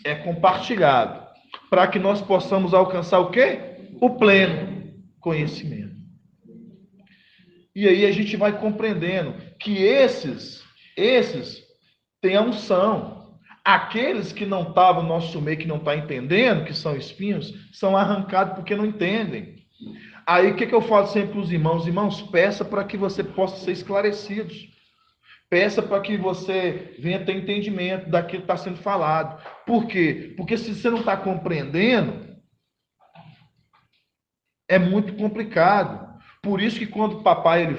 é compartilhado. para que nós possamos alcançar o quê? O pleno conhecimento. E aí a gente vai compreendendo que esses têm a unção. Aqueles que não estavam no nosso meio, que não estão entendendo, que são espinhos, são arrancados porque não entendem. Aí o que eu falo sempre para os irmãos? Irmãos, peça para que você possa ser esclarecidos. Peça para que você venha ter entendimento daquilo que está sendo falado. Por quê? Porque se você não está compreendendo, é muito complicado. Por isso que quando o papai ele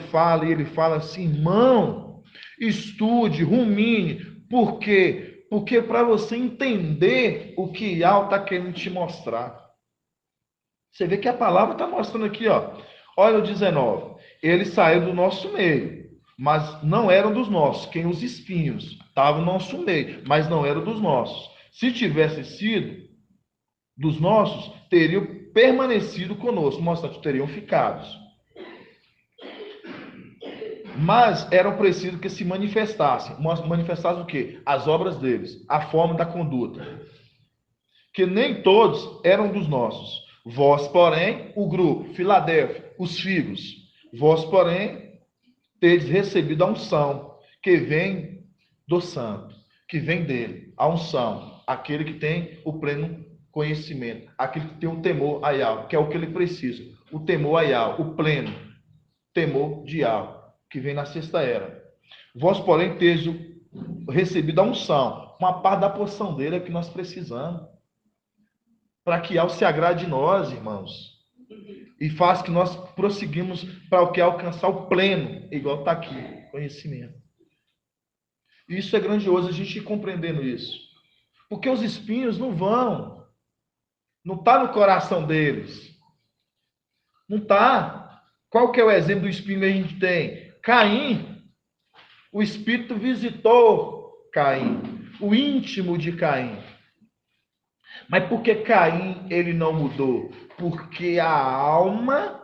fala assim, irmão, estude, rumine. Por quê? Porque para você entender o que Yahweh está querendo te mostrar. Você vê que a palavra está mostrando aqui, ó. Olha o 19. Ele saiu do nosso meio, mas não eram dos nossos. Quem os espinhos estavam no nosso meio, mas não eram dos nossos. Se tivesse sido dos nossos, teriam permanecido conosco, mostrando que teriam ficado. Mas eram preciso que se manifestassem. Manifestassem o quê? As obras deles, a forma da conduta. Que nem todos eram dos nossos. Vós, porém, o grupo, Filadélfia, os figos, vós, porém, tedes recebido a unção, que vem do santo, que vem dele, a unção, aquele que tem o pleno conhecimento, aquele que tem o temor a Yahweh, que é o que ele precisa, o temor a Yahweh, o pleno temor de Yahweh, que vem na sexta era. Vós, porém, tedes recebido a unção, uma parte da porção dele é o que nós precisamos, para que Yahweh se agrade de nós, irmãos, e faça que nós prosseguimos para o que alcançar o pleno, igual está aqui, conhecimento. Isso é grandioso, a gente ir compreendendo isso. Porque os espinhos não vão, não está no coração deles, não está. Qual que é o exemplo do espinho que a gente tem? Caim, o Espírito visitou Caim, o íntimo de Caim. Mas por que Caim ele não mudou? Porque a alma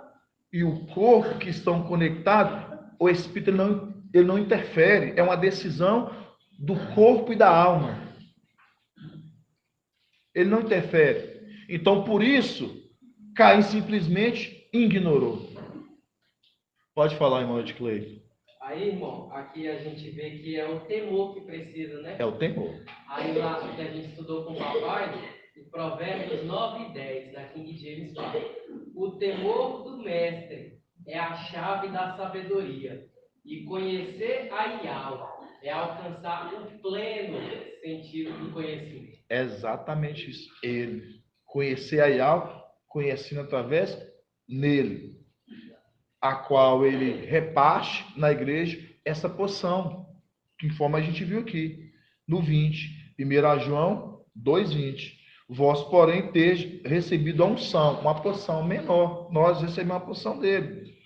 e o corpo que estão conectados, o Espírito ele não interfere. É uma decisão do corpo e da alma. Ele não interfere. Então, por isso, Caim simplesmente ignorou. Pode falar, irmão Edclei. Aí, irmão, aqui a gente vê que é o temor que precisa, né? É o temor. Aí lá que a gente estudou com o papai, em Provérbios 9 e 10, na King James fala: o temor do mestre é a chave da sabedoria, e conhecer a Yahweh é alcançar o pleno sentido do conhecimento. É exatamente isso. Ele. Conhecer a Yahweh, conhecendo através nele, a qual ele reparte na igreja essa porção, conforme a gente viu aqui, no 20. 1 João 2,20. Vós, porém, tedes recebido a unção, uma porção menor. Nós recebemos uma porção dele,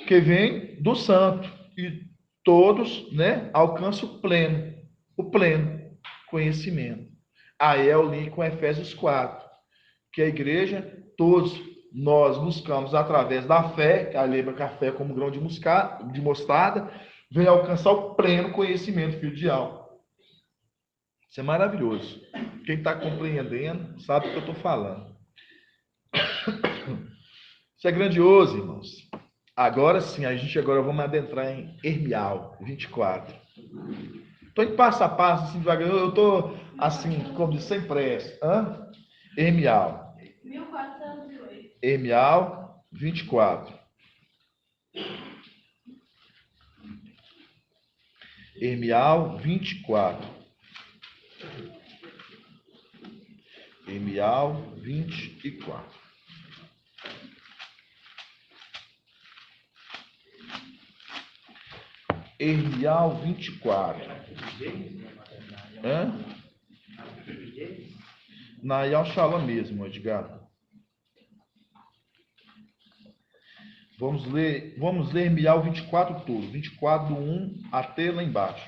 que vem do santo. E todos, né, alcançam o pleno conhecimento. Aí é o link com Efésios 4, que a igreja, todos nós buscamos através da fé, que lembra que a fé como grão de mostarda, vem alcançar o pleno conhecimento, filho de Yahweh. Isso é maravilhoso. Quem está compreendendo sabe o que eu estou falando. Isso é grandioso, irmãos. Agora sim, agora vamos adentrar em Ermial 24. Estou indo passo a passo, assim, devagar. Eu estou, assim, como diz, sem pressa. Ermial. 1408. Ermial 24. Ermial 24. Ermial 24. Ermial 24. Na Yalshala mesmo, Edgar. Vamos ler Ermial 24 todo. 24 do 1 até lá embaixo.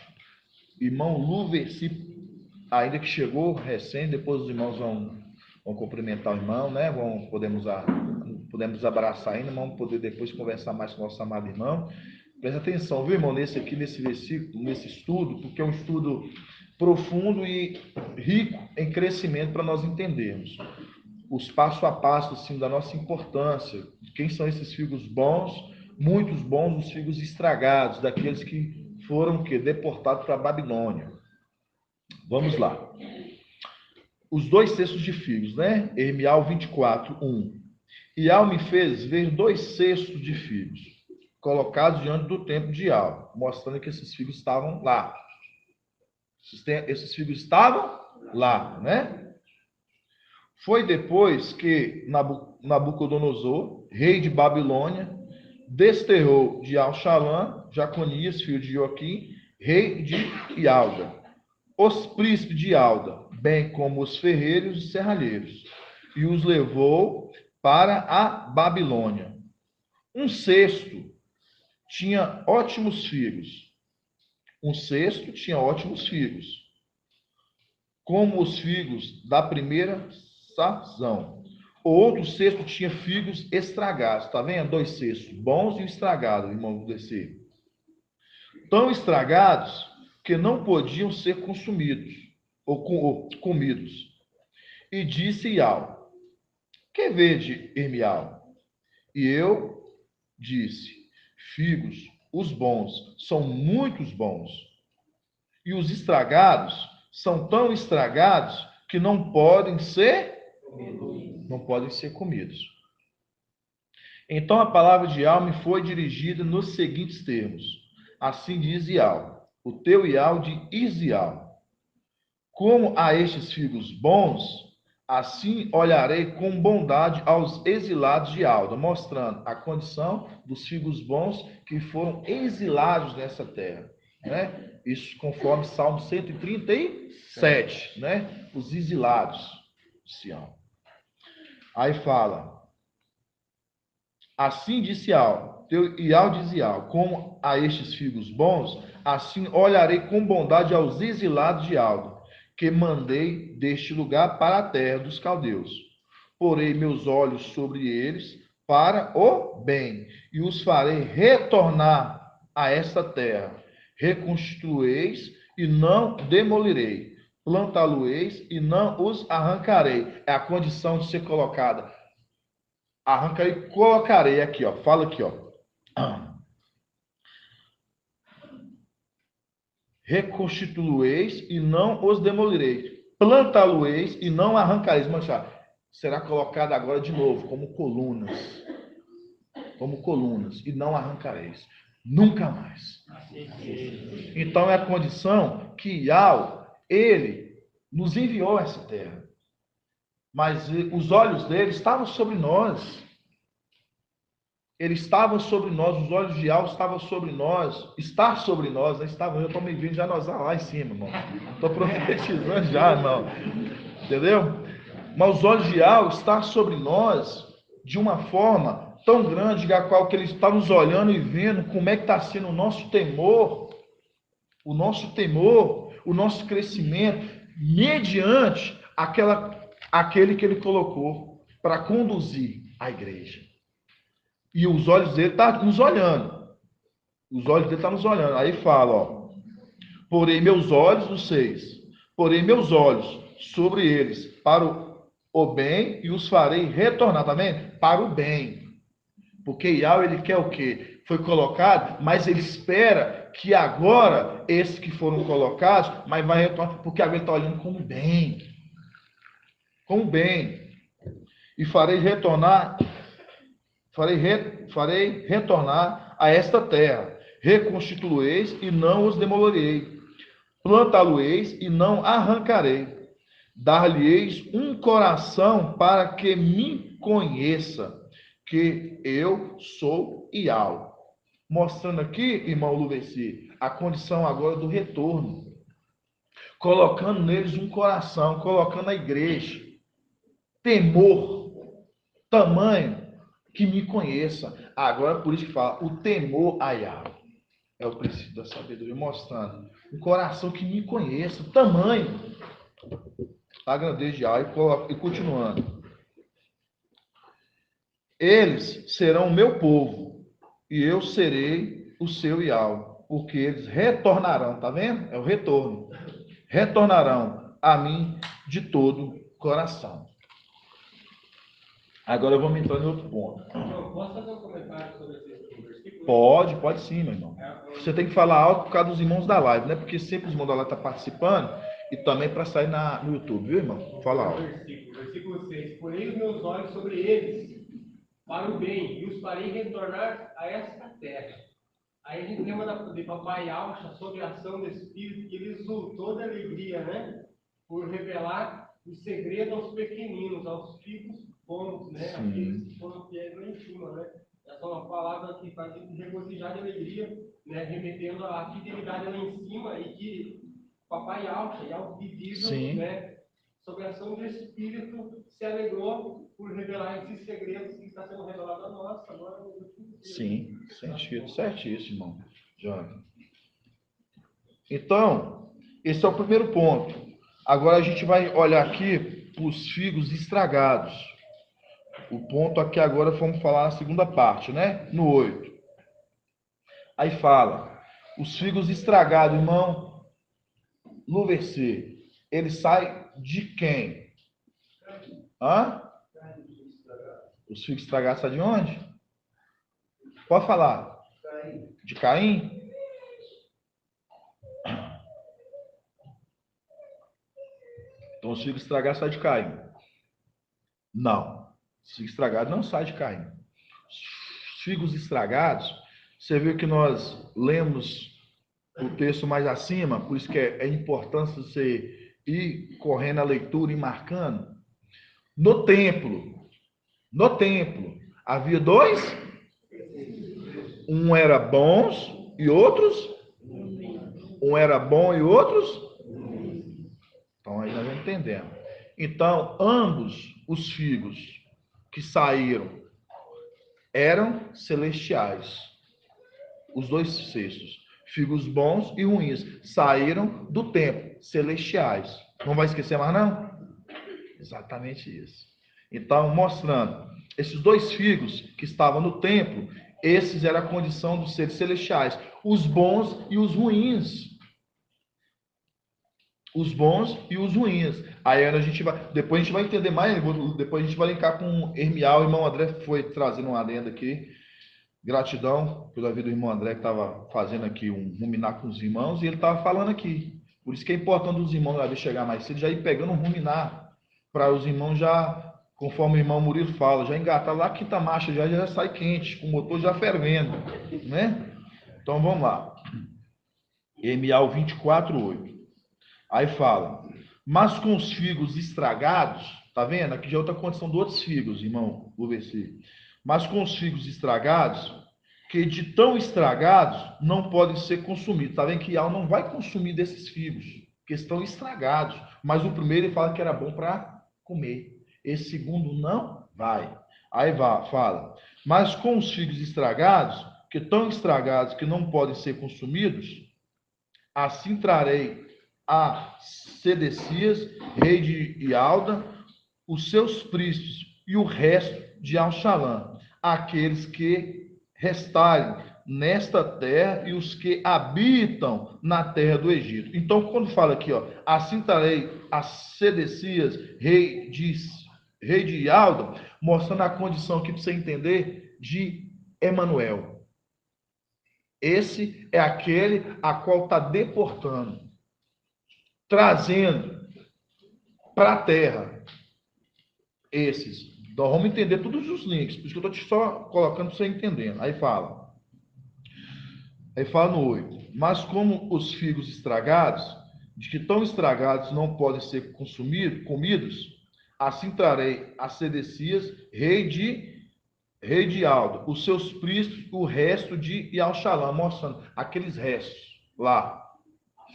Irmão Lu, versículo, ainda que chegou recém, depois os irmãos vão cumprimentar o irmão, né? Podemos abraçar ainda, vamos poder depois conversar mais com o nosso amado irmão. Presta atenção, viu, irmão, nesse versículo, nesse estudo, porque é um estudo profundo e rico em crescimento para nós entendermos os passo a passo, assim, da nossa importância. Quem são esses figos bons? Muitos bons, os figos estragados, daqueles que foram deportados para a Babilônia. Vamos lá. Os 2 cestos de figos, né? Irmial 24, 1. Ial me fez ver 2 cestos de figos colocados diante do templo de Ial, mostrando que esses figos estavam lá. Esses figos estavam lá, né? Foi depois que Nabucodonosor, rei de Babilônia, desterrou de Al-Shalã, Jaconias, filho de Joaquim, rei de Ialda, os príncipes de Ialda, bem como os ferreiros e serralheiros, e os levou para a Babilônia. Um cesto tinha ótimos figos. Como os figos da primeira sazão. O outro cesto tinha figos estragados. Está vendo? 2 cestos, bons e estragados, irmão, do descer. Tão estragados que não podiam ser consumidos ou comidos. E disse Ial: que vede, Irmial? E eu disse: figos, os bons são muitos bons, e os estragados são tão estragados que não podem ser comidos. Então a palavra de Ial me foi dirigida nos seguintes termos: assim diz Ial, o teu Ial de Isial, como a estes figos bons, assim olharei com bondade aos exilados de Alda, mostrando a condição dos figos bons que foram exilados nessa terra, né? Isso conforme Salmo 137, né? Os exilados de Sião. Aí fala: assim disse Ial, Ial diz Ial, como a estes figos bons, assim olharei com bondade aos exilados de Alda, que mandei deste lugar para a terra dos caldeus. Porei meus olhos sobre eles para o bem, e os farei retornar a esta terra. Reconstrueis e não demolirei. Plantá-lo-eis e não os arrancarei. É a condição de ser colocada. Arrancarei e colocarei aqui, ó. Fala aqui, ó. Reconstituí-eis e não os demolirei. Plantá-lo-eis e não arrancareis. Manchar. Será colocado agora de novo, como colunas. Como colunas. E não arrancareis. Nunca mais. Então é a condição que Ial, ele nos enviou a essa terra. Mas os olhos dele estavam sobre nós. Ele estava sobre nós, os olhos de Ial estavam sobre nós, está sobre nós, né? Eu estou me vendo já nós lá em cima, irmão. Estou profetizando já, irmão. Entendeu? Mas os olhos de Ial estão sobre nós de uma forma tão grande, a qual que ele está nos olhando e vendo como é que está sendo o nosso temor, o nosso crescimento, mediante aquele que ele colocou para conduzir a igreja. E os olhos dele estão nos olhando. Os olhos dele estão nos olhando. Aí fala, ó. Porei meus olhos, no 6. Porei meus olhos sobre eles para o bem e os farei retornar, tá vendo? Para o bem. Porque Ial, ele quer o quê? Foi colocado, mas ele espera que agora, esses que foram colocados, mas vai retornar, porque agora ele está olhando como bem. Como bem. E farei retornar a esta terra. Reconstituí-eis e não os demolirei. Plantá-lo-eis e não arrancarei. Dar-lhe-eis um coração para que me conheça, que eu sou Ial. Mostrando aqui, irmão Luveci, a condição agora do retorno. Colocando neles um coração, colocando a igreja. Temor, tamanho, que me conheça. Agora, por isso que fala, o temor a Ial. É o princípio da sabedoria, mostrando um coração que me conheça, o tamanho da grandeza de Ial. E continuando. Eles serão o meu povo, e eu serei o seu Ial, porque eles retornarão, tá vendo? É o retorno. Retornarão a mim de todo coração. Agora vamos entrar em outro ponto. Eu posso fazer um comentário sobre esse versículo? Pode sim, meu irmão. Você tem que falar alto por causa dos irmãos da live, né? Porque sempre os irmãos da live estão participando e também para sair no YouTube, viu, irmão? Fala alto. Versículo 6. Porém os meus olhos sobre eles, para o bem, e os farei retornar a esta terra. Aí a gente lembra de Papai Alcha sobre a ação do Espírito, que ele exultou de alegria, né? Por revelar o segredo aos pequeninos, aos filhos bons, né? Aqueles que foram fiéis lá em cima, né? Essa é uma palavra que faz a gente regozijar de alegria, né? Remetendo à fidelidade lá em cima e que Papai Alcha e ao visível, né? Sobre a ação do Espírito se alegrou por revelar esses segredos que está sendo revelado a nós agora no último dia. Sim, certíssimo, irmão Jonathan. Então, esse é o primeiro ponto. Agora a gente vai olhar aqui os figos estragados. O ponto aqui agora vamos falar na segunda parte, né? No 8. Aí fala, os figos estragados, irmão, no versículo, ele sai de quem? Hã? Os figos estragados saem de onde? Pode falar. De Caim? Então os figos estragados saem de Caim. Não. Os figos estragados não saem de Caim. Os figos estragados, você viu que nós lemos o texto mais acima, por isso que é importante você ir correndo a leitura e marcando. No templo, havia dois. Um era bons e outros. Um era bom e outros. Então aí nós vamos entendendo. Então, ambos os figos que saíram eram celestiais. Os dois cestos, figos bons e ruins, saíram do templo, celestiais. Não vai esquecer mais, não? Exatamente isso. Então, mostrando, esses dois figos que estavam no templo, esses eram a condição dos seres celestiais, os bons e os ruins. Os bons e os ruins. Aí a gente vai, depois a gente vai entender mais, depois a gente vai linkar com Hermial. O irmão André foi trazendo uma adenda aqui. Gratidão pela vida do irmão André, que estava fazendo aqui um ruminar com os irmãos, e ele estava falando aqui. Por isso que é importante os irmãos, às vezes, chegar mais cedo, já ir pegando um ruminar, para os irmãos já, conforme o irmão Murilo fala, já engatar lá a quinta marcha, já sai quente, com o motor já fervendo, né? Então vamos lá. Hermial 24:8. Aí fala, mas com os figos estragados, tá vendo? Aqui já é outra condição dos outros figos, irmão, o versículo. Mas com os figos estragados, que de tão estragados não podem ser consumidos. Tá vendo que Ial não vai consumir desses figos, que estão estragados. Mas o primeiro ele fala que era bom para comer. Esse segundo não vai. Aí fala, mas com os figos estragados, que estão estragados, que não podem ser consumidos, assim trarei a Sedecias, rei de Ialda, os seus príncipes e o resto de Alxalã, aqueles que restarem nesta terra e os que habitam na terra do Egito. Então, quando fala aqui, ó, assim trarei a Sedecias, rei de Ialda, mostrando a condição aqui para você entender de Emanuel. Esse é aquele a qual está deportando, trazendo para a terra esses. Então vamos entender todos os links, por isso que eu estou só colocando para você entendendo. Aí fala no 8, mas como os figos estragados, de que tão estragados não podem ser comidos, assim trarei a Sedecias, rei de Aldo, os seus príncipes, o resto de Ialxalã, mostrando aqueles restos lá,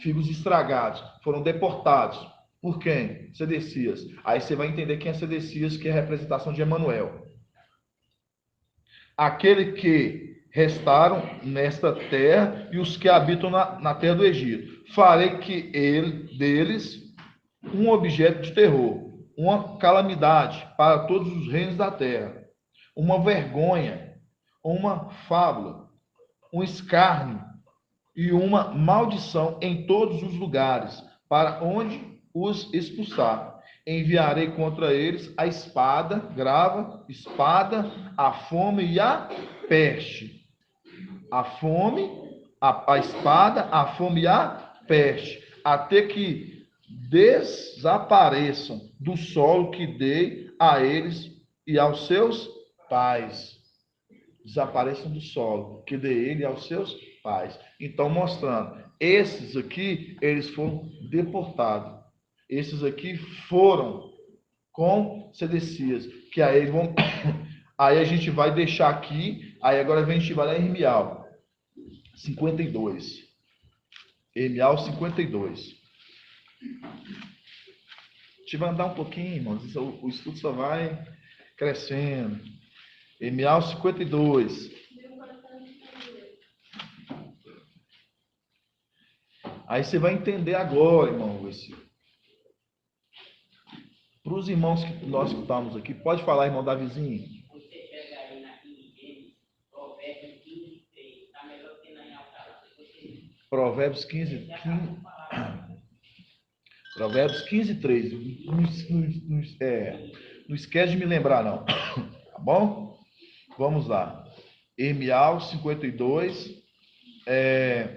figos estragados, foram deportados. Por quem? Sedecias. Aí você vai entender quem é Sedecias, que é a representação de Emanuel. Aquele que restaram nesta terra e os que habitam na terra do Egito. Farei que deles um objeto de terror, uma calamidade para todos os reinos da terra, uma vergonha, uma fábula, um escárnio e uma maldição em todos os lugares, para onde os expulsar. Enviarei contra eles a espada, grava, espada, a fome e a peste. A fome, a espada, a fome e a peste, até que desapareçam do solo que dei a eles e aos seus pais. Desapareçam do solo que dei ele e aos seus pais. Então, mostrando, esses aqui, eles foram deportados. Esses aqui foram com Sedecias, que aí vão... Aí a gente vai deixar aqui, aí agora a gente vai lá em Irmial 52. Irmial 52. A gente vai andar um pouquinho, irmãos, o estudo só vai crescendo. Irmial 52. Aí você vai entender agora, irmão, esse. Para os irmãos que nós escutamos aqui, pode falar, irmão Davizinho. Você pega aí na King James, Provérbios 15:3, tá melhor que na Alcalá. Provérbios 15. Provérbios 15:3. Não esquece de me lembrar, não. Tá bom? Vamos lá. Irmial 52.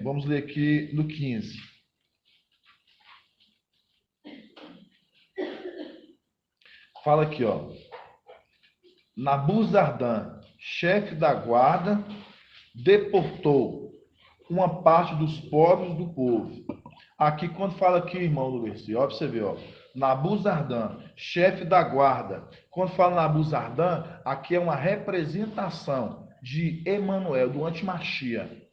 Vamos ler aqui no 15. Fala aqui, ó. Nabuzardã, chefe da guarda, deportou uma parte dos pobres do povo. Aqui, quando fala aqui, irmão do versículo, ó, pra você ver, ó. Nabuzardã, chefe da guarda. Quando fala Nabuzardã, aqui é uma representação de Emanuel, do Antimachia.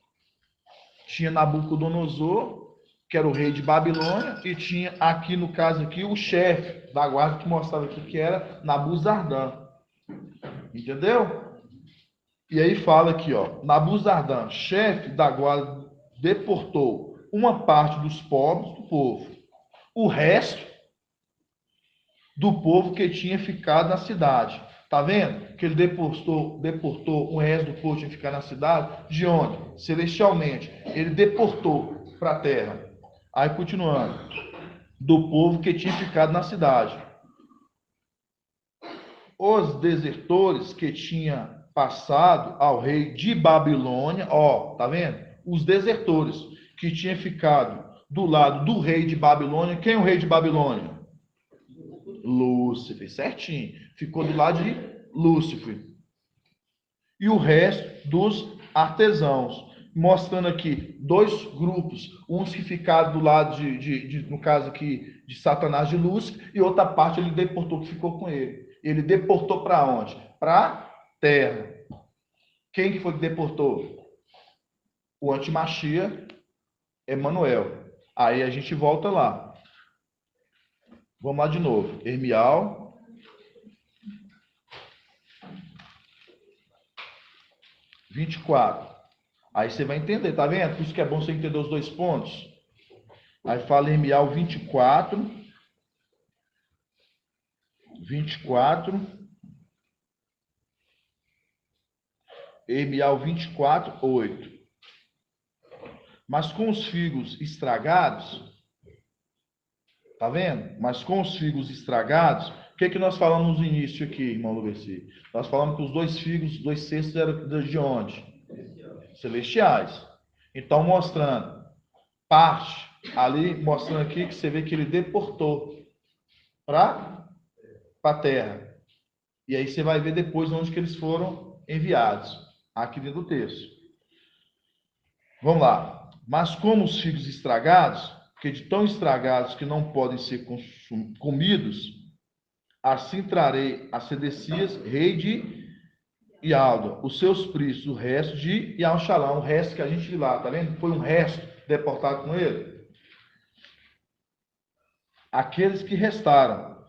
Tinha Nabucodonosor, que era o rei de Babilônia, e tinha aqui, no caso aqui, o chefe da guarda, que mostrava aqui que era Nabuzardã. Entendeu? E aí fala aqui, ó, Nabuzardã, chefe da guarda, deportou uma parte dos pobres do povo. O resto do povo que tinha ficado na cidade. Tá vendo? Que ele deportou o resto do povo que tinha ficado na cidade. De onde? Celestialmente. Ele deportou para a terra. Aí, continuando. Do povo que tinha ficado na cidade. Os desertores que tinha passado ao rei de Babilônia, ó, tá vendo? Os desertores que tinha ficado do lado do rei de Babilônia. Quem é o rei de Babilônia? Lúcifer, certinho. Ficou do lado de Lúcifer. E o resto dos artesãos. Mostrando aqui dois grupos. Uns que ficaram do lado no caso aqui, de Satanás, de Lúcifer. E outra parte ele deportou, que ficou com ele. Ele deportou para onde? Para a terra. Quem que foi que deportou? O Antimachia, Emanuel. Aí a gente volta lá. Vamos lá de novo. Irmial 24. Aí você vai entender, tá vendo? Por isso que é bom você entender os dois pontos. Aí fala Irmial 24. Irmial 24, 8. Mas com os figos estragados, tá vendo? Mas com os figos estragados, o que nós falamos no início aqui, irmão Luberci? Nós falamos que os dois figos, 2 cestos eram de onde? Celestiais. Então, mostrando parte ali, mostrando aqui que você vê que ele deportou para a terra. E aí você vai ver depois onde que eles foram enviados. Aqui dentro do texto. Vamos lá. Mas como os figos estragados, que de tão estragados que não podem ser comidos, assim trarei a Sedecias, rei de Ialda, os seus príncipes, o resto de Ialxalão, o resto que a gente viu lá, tá vendo? Foi um resto deportado com ele. Aqueles que restaram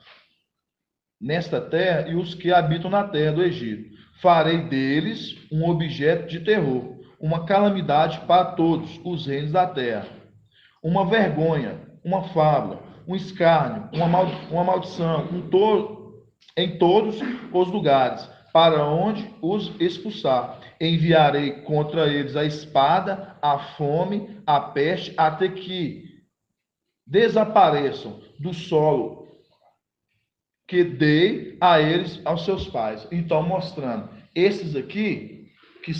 nesta terra e os que habitam na terra do Egito. Farei deles um objeto de terror, uma calamidade para todos os reinos da terra, uma vergonha, uma fábula, um escárnio, uma maldição em todos os lugares, para onde os expulsar. Enviarei contra eles a espada, a fome, a peste, até que desapareçam do solo que dei a eles, aos seus pais. Então, mostrando, esses aqui, que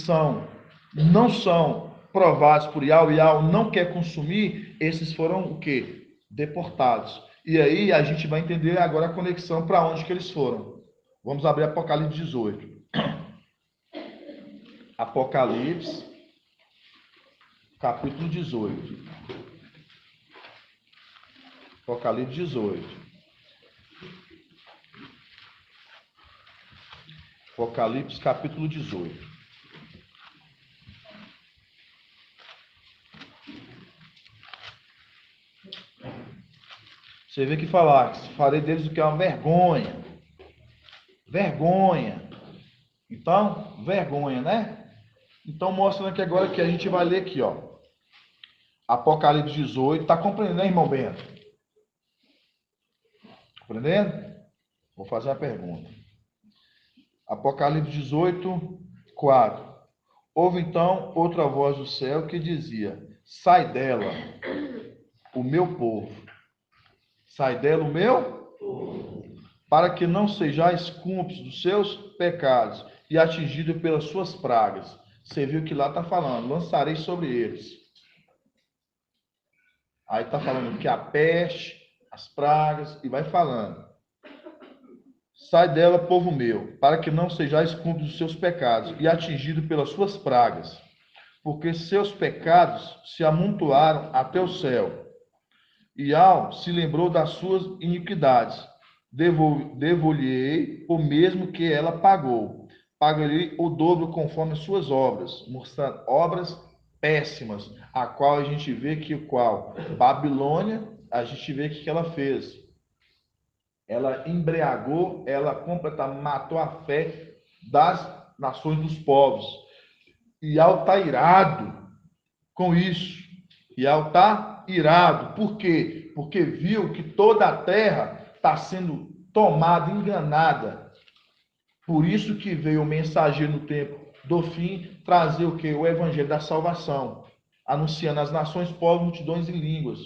não são provados por Yahweh não quer consumir, esses foram o quê? Deportados. E aí a gente vai entender agora a conexão para onde que eles foram. Vamos abrir Apocalipse 18. Apocalipse, capítulo 18. Apocalipse 18. Apocalipse, capítulo 18. Você vê que falar, farei deles o que é uma vergonha. Vergonha. Então, vergonha, né? Então, mostrando aqui agora que a gente vai ler aqui, ó. Apocalipse 18. Está compreendendo, né, irmão Bento? Compreendendo? Vou fazer uma pergunta. Apocalipse 18, 4. Houve então outra voz do céu que dizia: sai dela, o meu povo. Sai dela o meu povo, para que não sejais cúmplices dos seus pecados e atingidos pelas suas pragas. Você viu que lá está falando, lançarei sobre eles. Aí está falando que a peste, as pragas, e vai falando. Sai dela, povo meu, para que não sejais cúmplices dos seus pecados e atingidos pelas suas pragas, porque seus pecados se amontoaram até o céu. E se lembrou das suas iniquidades. Devolverei o mesmo que ela pagou. Pagarei o dobro conforme as suas obras, mostrando obras péssimas, a qual a gente vê que Babilônia, a gente vê que ela fez. Ela embriagou, ela completamente matou a fé das nações dos povos. E está irado com isso. E está irado. Por quê? Porque viu que toda a terra está sendo tomada, enganada. Por isso que veio o mensageiro no tempo do fim trazer o quê? O evangelho da salvação, anunciando às nações, povos, multidões e línguas.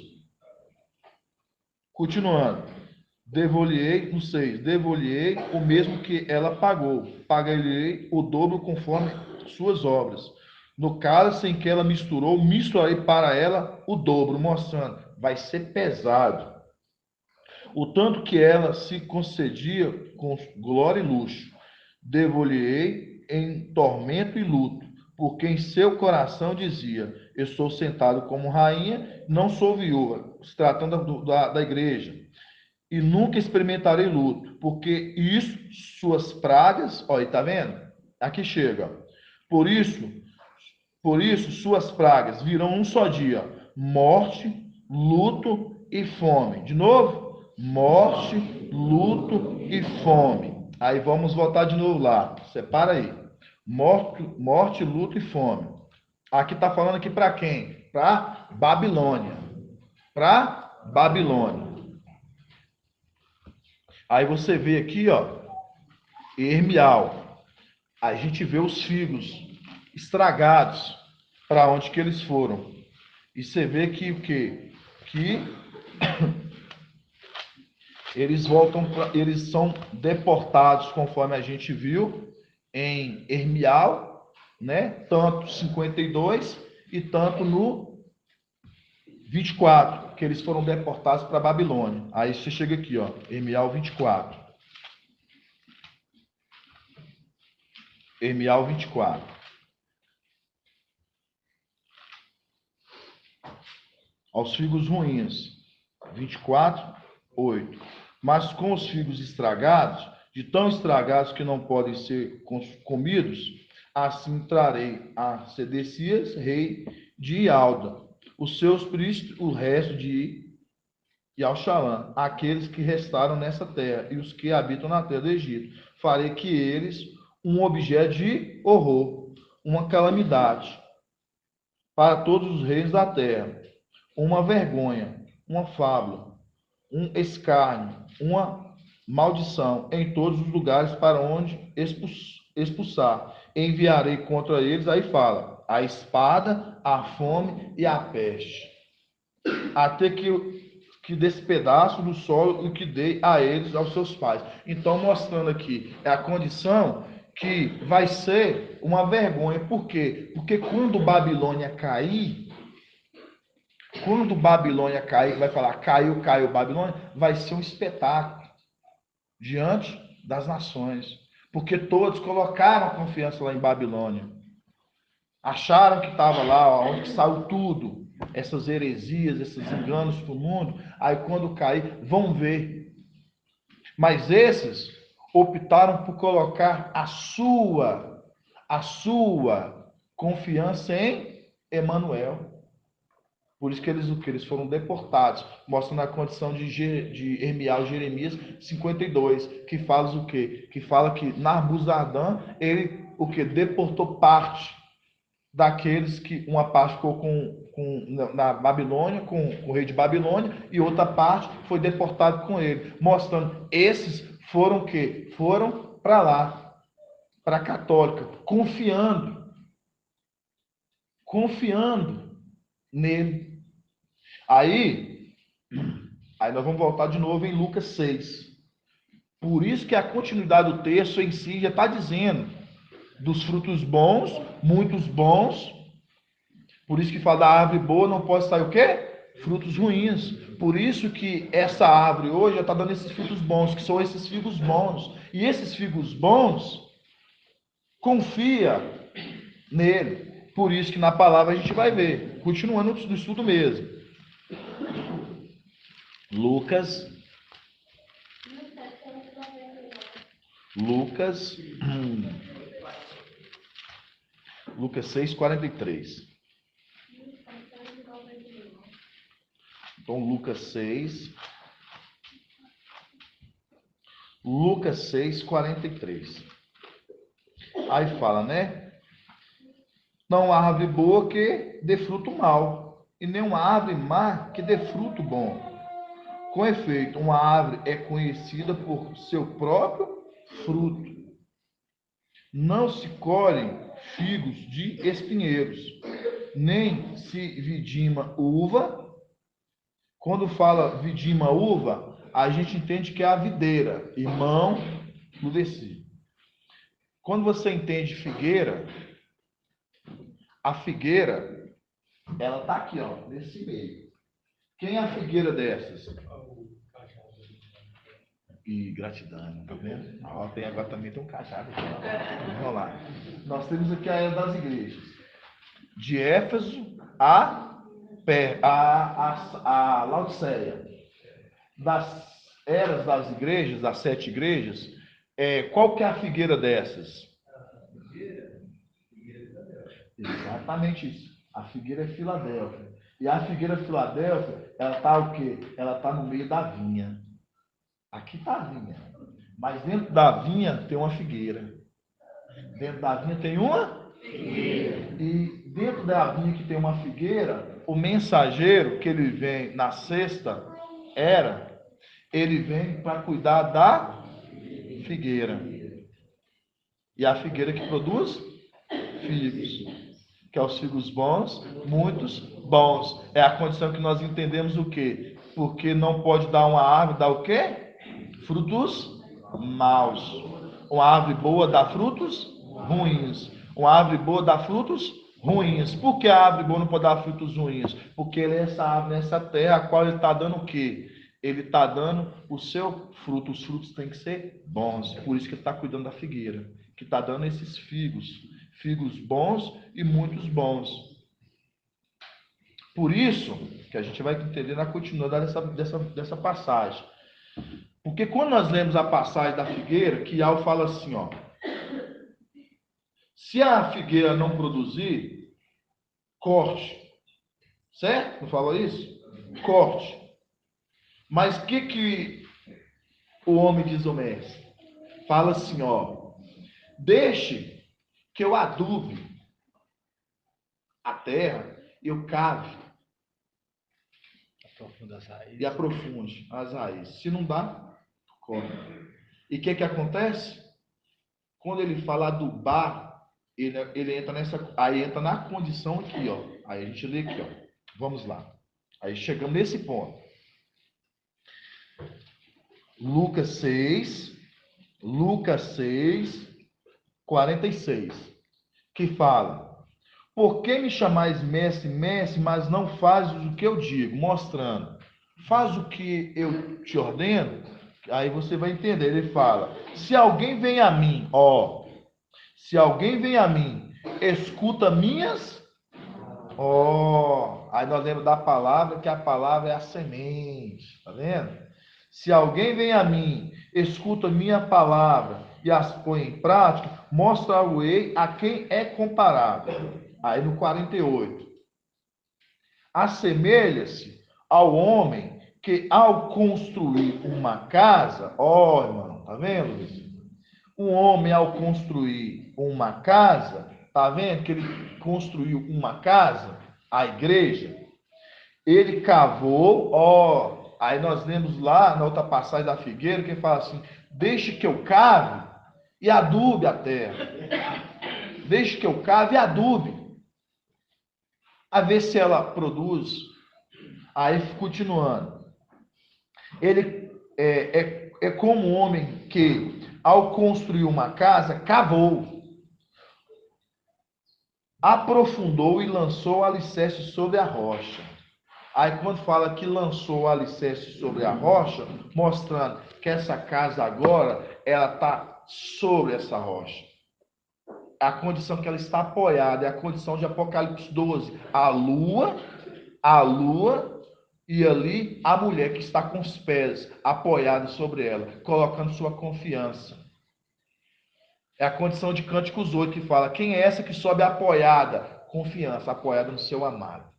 Continuando. Devolverei, no 6, devolverei o mesmo que ela pagou. Pagarei o dobro conforme suas obras. No cálice em que ela misturou, misturarei para ela o dobro, mostrando, vai ser pesado. O tanto que ela se concedia com glória e luxo, devolverei em tormento e luto, porque em seu coração dizia, estou sentado como rainha, não sou viúva, se tratando da igreja, e nunca experimentarei luto, porque isso, suas pragas, olha, está vendo? Aqui chega. Por isso, suas pragas virão um só dia: morte, luto e fome. De novo, morte, luto e fome. Aí vamos voltar de novo lá. Separa aí. Morte, luto e fome. Aqui está falando aqui para quem? Para Babilônia. Para Babilônia. Aí você vê aqui, ó, Hermial. A gente vê os figos estragados, para onde que eles foram. E você vê que o quê? Que eles voltam, eles são deportados, conforme a gente viu em Hermial, né? Tanto 52 e tanto no 24, que eles foram deportados para Babilônia. Aí você chega aqui, ó, Hermial 24. Hermial 24. Aos figos ruins, 24, 8. Mas com os figos estragados, de tão estragados que não podem ser comidos, assim trarei a Sedecias, rei de Alda, os seus príncipes, o resto de Yalxalã, aqueles que restaram nessa terra, e os que habitam na terra do Egito. Farei que eles um objeto de horror, uma calamidade para todos os reis da terra, uma vergonha, uma fábula, um escárnio, uma maldição em todos os lugares para onde expulsar. Enviarei contra eles, aí fala, a espada, a fome e a peste. Até que despedaço do solo o que dei a eles, aos seus pais. Então, mostrando aqui, é a condição que vai ser uma vergonha. Por quê? Porque quando Babilônia cair, vai falar, caiu Babilônia, vai ser um espetáculo diante das nações. Porque todos colocaram a confiança lá em Babilônia. Acharam que estava lá, onde saiu tudo. Essas heresias, esses enganos para o mundo. Aí quando cair, vão ver. Mas esses optaram por colocar a sua confiança em Emanuel. Por isso que eles foram deportados, mostrando a condição de Jeremias 52, que fala o quê? Que fala que Nabuzaradan, ele o que deportou parte daqueles que uma parte ficou na Babilônia, com o rei de Babilônia, e outra parte foi deportado com ele, mostrando esses foram o quê? Foram para lá, para a católica, confiando nele. Aí nós vamos voltar de novo em Lucas 6. Por isso que a continuidade do texto em si já está dizendo dos frutos bons, muitos bons. Por isso que fala da árvore boa não pode sair o quê? Frutos ruins. Por isso que essa árvore hoje já está dando esses frutos bons, que são esses figos bons. E esses figos bons, confia nele. Por isso que na palavra a gente vai ver. Continuando no estudo mesmo. Lucas 6:43. Então, Lucas 6:43. Aí fala, né? Não há árvore boa que dê fruto mal, e nem uma árvore má que dê fruto bom. Com efeito, uma árvore é conhecida por seu próprio fruto. Não se colhem figos de espinheiros, nem se vidima uva. Quando fala vidima uva, a gente entende que é a videira, irmão no versículo. Quando você entende figueira, a figueira, ela está aqui, ó, nesse meio. Quem é a figueira dessas? E gratidão, tá vendo? Agora também tem um cajado aqui. Vamos lá. Nós temos aqui a era das igrejas. De Éfeso a Laodiceia. Das eras das igrejas, das 7 igrejas, qual que é a figueira dessas? Exatamente isso. A figueira é Filadélfia. E a figueira Filadélfia, ela está o quê? Ela está no meio da vinha. Aqui está a vinha. Mas dentro da vinha tem uma figueira. Dentro da vinha tem uma figueira. E dentro da vinha que tem uma figueira, o mensageiro que ele vem na sexta era, ele vem para cuidar da figueira. E a figueira que produz figos. Que é os figos bons, muitos bons. É a condição que nós entendemos o quê? Porque não pode dar uma árvore, dá o quê? Frutos maus. Uma árvore boa dá frutos ruins. Uma árvore boa dá frutos ruins. Por que a árvore boa não pode dar frutos ruins? Porque ele é essa árvore nessa terra, a qual ele está dando o quê? Ele está dando o seu fruto. Os frutos têm que ser bons. Por isso que ele está cuidando da figueira, que está dando esses figos. Figos bons e muitos bons. Por isso que a gente vai entender na continuidade dessa passagem. Porque quando nós lemos a passagem da figueira, que Al fala assim, ó. Se a figueira não produzir, corte. Certo? Não fala isso? Corte. Mas o que o homem diz ao mestre? Fala assim, ó. Deixe que eu adube a terra, eu cave e aprofunde as raízes. Se não dá, corre. E o que acontece? Quando ele fala adubar, ele entra nessa, aí entra na condição aqui, ó. Aí a gente lê aqui, ó. Vamos lá. Aí chegamos nesse ponto. Lucas 6, 46, que fala: por que me chamais mestre, mestre, mas não fazes o que eu digo? Mostrando, faz o que eu te ordeno, aí você vai entender. Ele fala: se alguém vem a mim, ó, se alguém vem a mim, escuta minhas, ó, aí nós lembramos da palavra, que a palavra é a semente, tá vendo? Se alguém vem a mim, escuta minha palavra e as põe em prática, mostra-o-ei a quem é comparado. Aí no 48. Assemelha-se ao homem que, ao construir uma casa, ó, irmão, tá vendo isso? Um homem, ao construir uma casa, tá vendo que ele construiu uma casa, a igreja, ele cavou, ó. Aí nós lemos lá na outra passagem da figueira, que fala assim: deixe que eu cave e adube a terra. Deixe que eu cave e adube, a ver se ela produz. Aí, continuando. Ele é como um homem que, ao construir uma casa, cavou, aprofundou e lançou o alicerce sobre a rocha. Aí, quando fala que lançou o alicerce sobre a rocha, mostrando que essa casa agora, ela está sobre essa rocha. A condição que ela está apoiada é a condição de Apocalipse 12. A lua, e ali a mulher que está com os pés apoiados sobre ela, colocando sua confiança. É a condição de Cânticos 8 que fala: quem é essa que sobe apoiada? Confiança, apoiada no seu amado.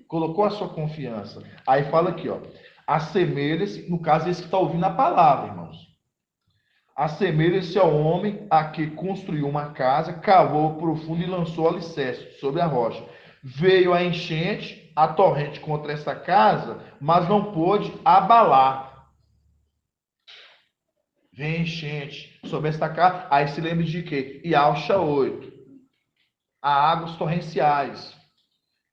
Colocou a sua confiança. Aí fala aqui, ó. Assemelha-se, no caso, esse que está ouvindo a palavra, irmãos. Assemelha-se ao homem a que construiu uma casa, cavou profundo e lançou alicerce sobre a rocha. Veio a enchente, a torrente contra essa casa, mas não pôde abalar. Vem enchente sobre esta casa. Aí se lembra de quê? E Alcha 8. Há águas torrenciais.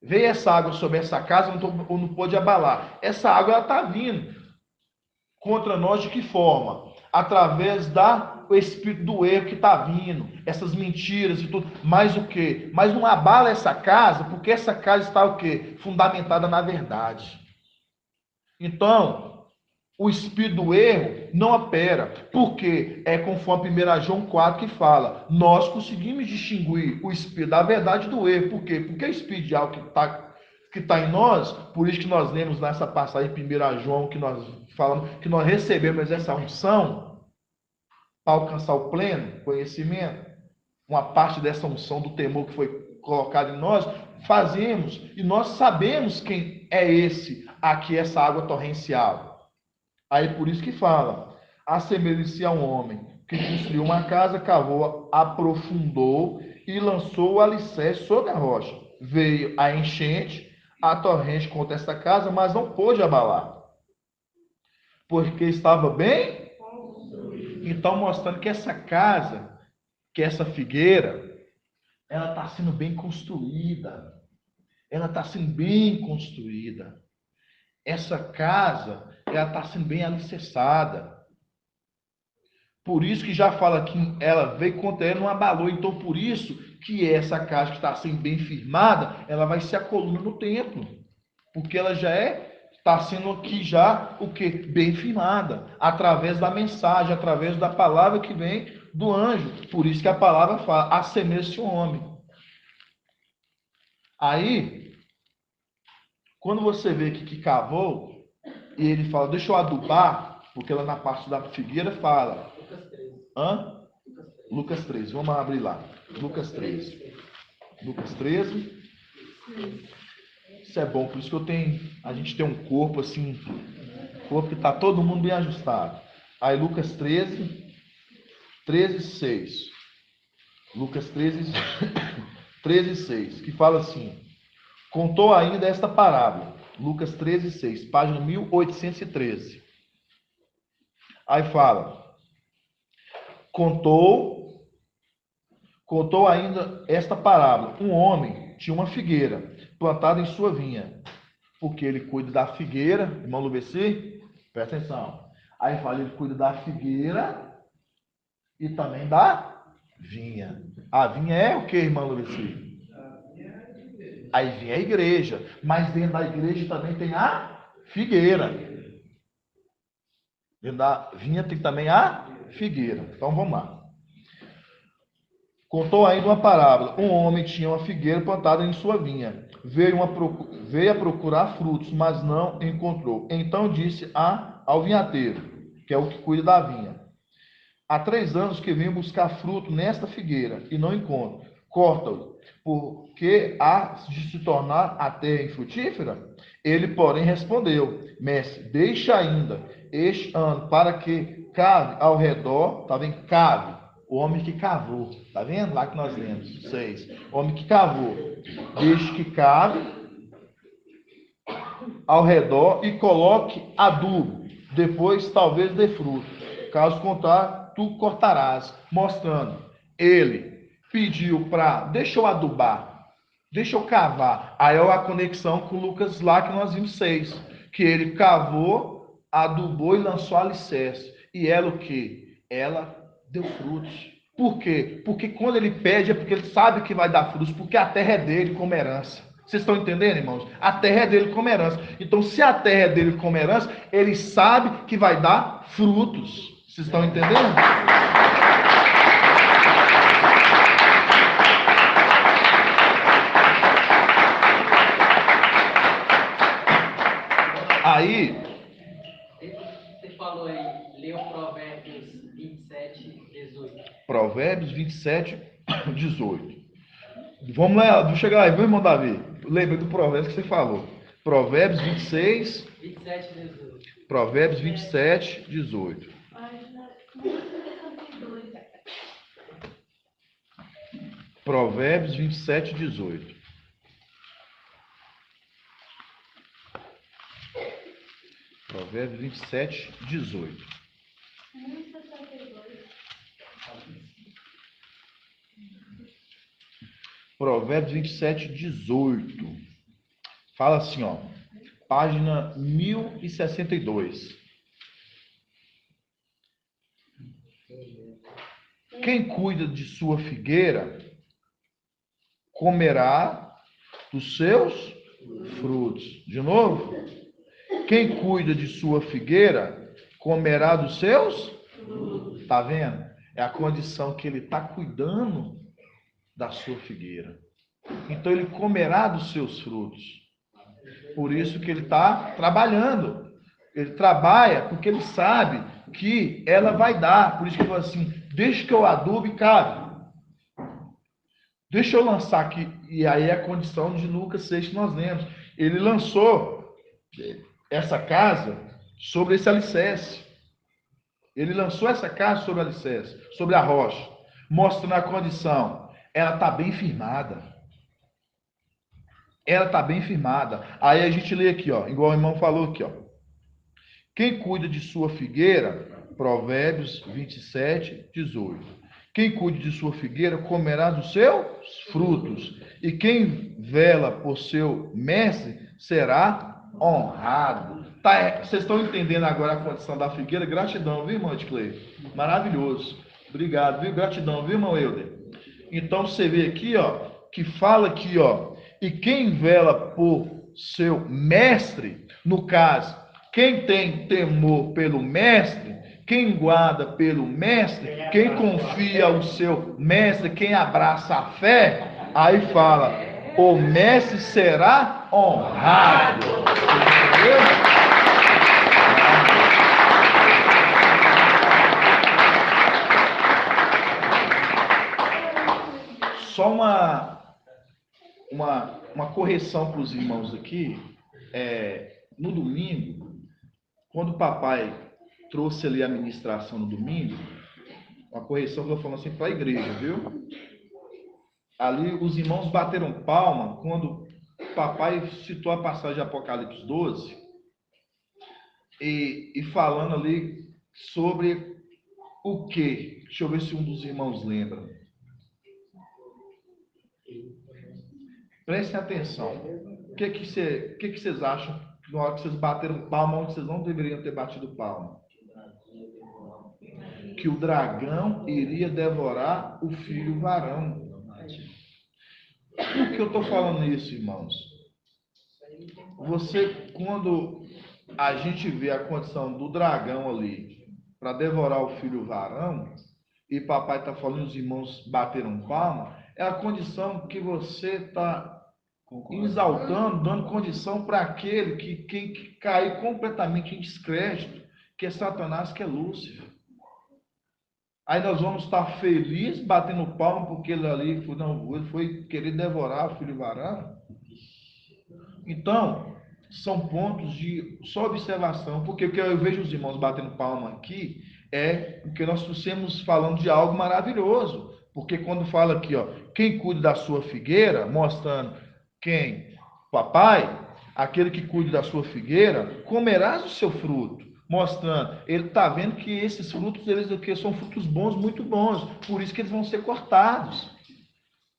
Veio essa água sobre essa casa, não pôde abalar. Essa água está vindo contra nós de que forma? Através do espírito do erro que está vindo, essas mentiras e tudo. Mas o quê? Mas não abala essa casa, porque essa casa está o quê? Fundamentada na verdade. Então, o espírito do erro não opera, porque é conforme 1 João 4 que fala: nós conseguimos distinguir o espírito da verdade do erro. Por quê? Porque o espírito de algo que está em nós, por isso que nós lemos nessa passagem em 1 João, que nós falamos que nós recebemos essa unção para alcançar o pleno conhecimento, uma parte dessa unção do temor que foi colocado em nós, fazemos, e nós sabemos quem é esse aqui, essa água torrencial. Aí por isso que fala: assemelha-se a um homem que construiu uma casa, cavou, aprofundou e lançou o alicerce sobre a rocha. Veio a enchente, a torrente contra esta casa, mas não pôde abalar, porque estava bem. Então, mostrando que essa casa, que essa figueira, ela está sendo bem construída. Ela está sendo bem construída. Essa casa, ela está sendo bem alicerçada. Por isso que já fala que ela veio contra ela, não abalou. Então, por isso que essa casa que está sendo bem firmada, ela vai ser a coluna no templo. Porque ela já está sendo aqui já o que? Bem firmada. Através da mensagem, através da palavra que vem do anjo. Por isso que a palavra fala: assemelha-se ao homem. Aí, quando você vê que cavou, e ele fala: deixa eu adubar, porque lá na parte da figueira fala. Hã? Lucas 13. Vamos abrir lá. Lucas 13. Lucas 13. Isso é bom, por isso que a gente tem um corpo assim, corpo que está todo mundo bem ajustado. Aí Lucas 13, 6. Lucas 13, 6, que fala assim: contou ainda esta parábola. Lucas 13, 6, página 1813. Aí fala: contou Contou ainda esta parábola. Um homem tinha uma figueira plantada em sua vinha, porque ele cuida da figueira, irmão Lubeci, presta atenção. Aí fala, ele cuida da figueira e também da vinha. A vinha é o que, irmão Lubeci? Aí vinha a igreja, mas dentro da igreja também tem a figueira. Dentro da vinha tem também a figueira. Então vamos lá. Contou ainda uma parábola. Um homem tinha uma figueira plantada em sua vinha. Veio a procurar frutos, mas não encontrou. Então disse ao vinhateiro, que é o que cuida da vinha: há 3 anos que venho buscar fruto nesta figueira e não encontro. Corta-o, porque há de se tornar a terra infrutífera? Ele, porém, respondeu: mestre, deixa ainda este ano para que cave ao redor. Está vendo? Cave. O homem que cavou. Está vendo? Lá que nós lemos. 6. O homem que cavou. Deixe que cave ao redor e coloque adubo. Depois talvez dê fruto. Caso contrário, tu cortarás. Mostrando. Ele pediu para... Deixa eu adubar. Deixa eu cavar. Aí é a conexão com Lucas lá que nós vimos 6. Que ele cavou, adubou e lançou alicerce. E ela o quê? Ela deu frutos. Por quê? Porque quando ele pede é porque ele sabe que vai dar frutos, porque a terra é dele como herança. Vocês estão entendendo, irmãos? A terra é dele como herança. Então, se a terra é dele como herança, ele sabe que vai dar frutos. Vocês estão entendendo? Aí, Você falou aí, leu Provérbios 27, 18. Provérbios 27, 18. Vamos lá, vamos chegar aí, vamos, irmão Davi. Lembrei do provérbio que você falou. Provérbios 26, 27, 18. Provérbios 27, 18. Página 162. Provérbios 27, 18. Provérbios 27, 18. 162. Provérbios 27, 18. Fala assim, ó. Página 1062. Quem cuida de sua figueira comerá dos seus frutos. De novo. Quem cuida de sua figueira comerá dos seus frutos. Tá vendo? É a condição que ele está cuidando da sua figueira. Então ele comerá dos seus frutos. Por isso que ele está trabalhando. Ele trabalha porque ele sabe que ela vai dar. Por isso que ele fala assim: deixa que eu adubo e cave. Deixa eu lançar aqui. E aí é a condição de Lucas 6 que nós lemos. Ele lançou essa casa sobre esse alicerce. Ele lançou essa casa sobre o alicerce, sobre a rocha, mostrando a condição. Ela está bem firmada. Ela está bem firmada. Aí a gente lê aqui, ó, igual o irmão falou aqui, ó. Quem cuida de sua figueira, Provérbios 27, 18. Quem cuida de sua figueira comerá dos seus frutos, e quem vela por seu mestre será honrado. Tá, vocês estão entendendo agora a condição da figueira? Gratidão, viu, irmão Edclei? Maravilhoso. Obrigado, viu? Gratidão, viu, irmão Euler? Então você vê aqui, ó, que fala aqui, ó, e quem vela por seu mestre, no caso, quem tem temor pelo mestre, quem guarda pelo mestre, quem confia o seu mestre, quem abraça a fé, aí fala, o mestre será honrado. Entendeu? Só uma correção para os irmãos aqui. No domingo, quando o papai trouxe ali a ministração no domingo, uma correção que eu falo assim para a igreja, viu? Ali os irmãos bateram palma quando o papai citou a passagem de Apocalipse 12 e falando ali sobre o quê? Deixa eu ver se um dos irmãos lembra. Prestem atenção. O que vocês acham na hora que vocês bateram palma onde vocês não deveriam ter batido palma? Que o dragão iria devorar o filho varão. Por que eu estou falando isso, irmãos? Quando a gente vê a condição do dragão ali para devorar o filho varão, e papai está falando, os irmãos bateram palma, é a condição que você está exaltando, dando condição para aquele que caiu completamente em descrédito, que é Satanás, que é Lúcifer. Aí nós vamos estar felizes, batendo palma, porque ele foi querer devorar o filho varão. Então, são pontos de só observação, porque o que eu vejo os irmãos batendo palma aqui é porque nós estamos falando de algo maravilhoso. Porque quando fala aqui, ó, quem cuida da sua figueira, mostrando quem? Papai, aquele que cuida da sua figueira, comerás o seu fruto. Mostrando, ele está vendo que esses frutos, eles são frutos bons, muito bons, por isso que eles vão ser cortados.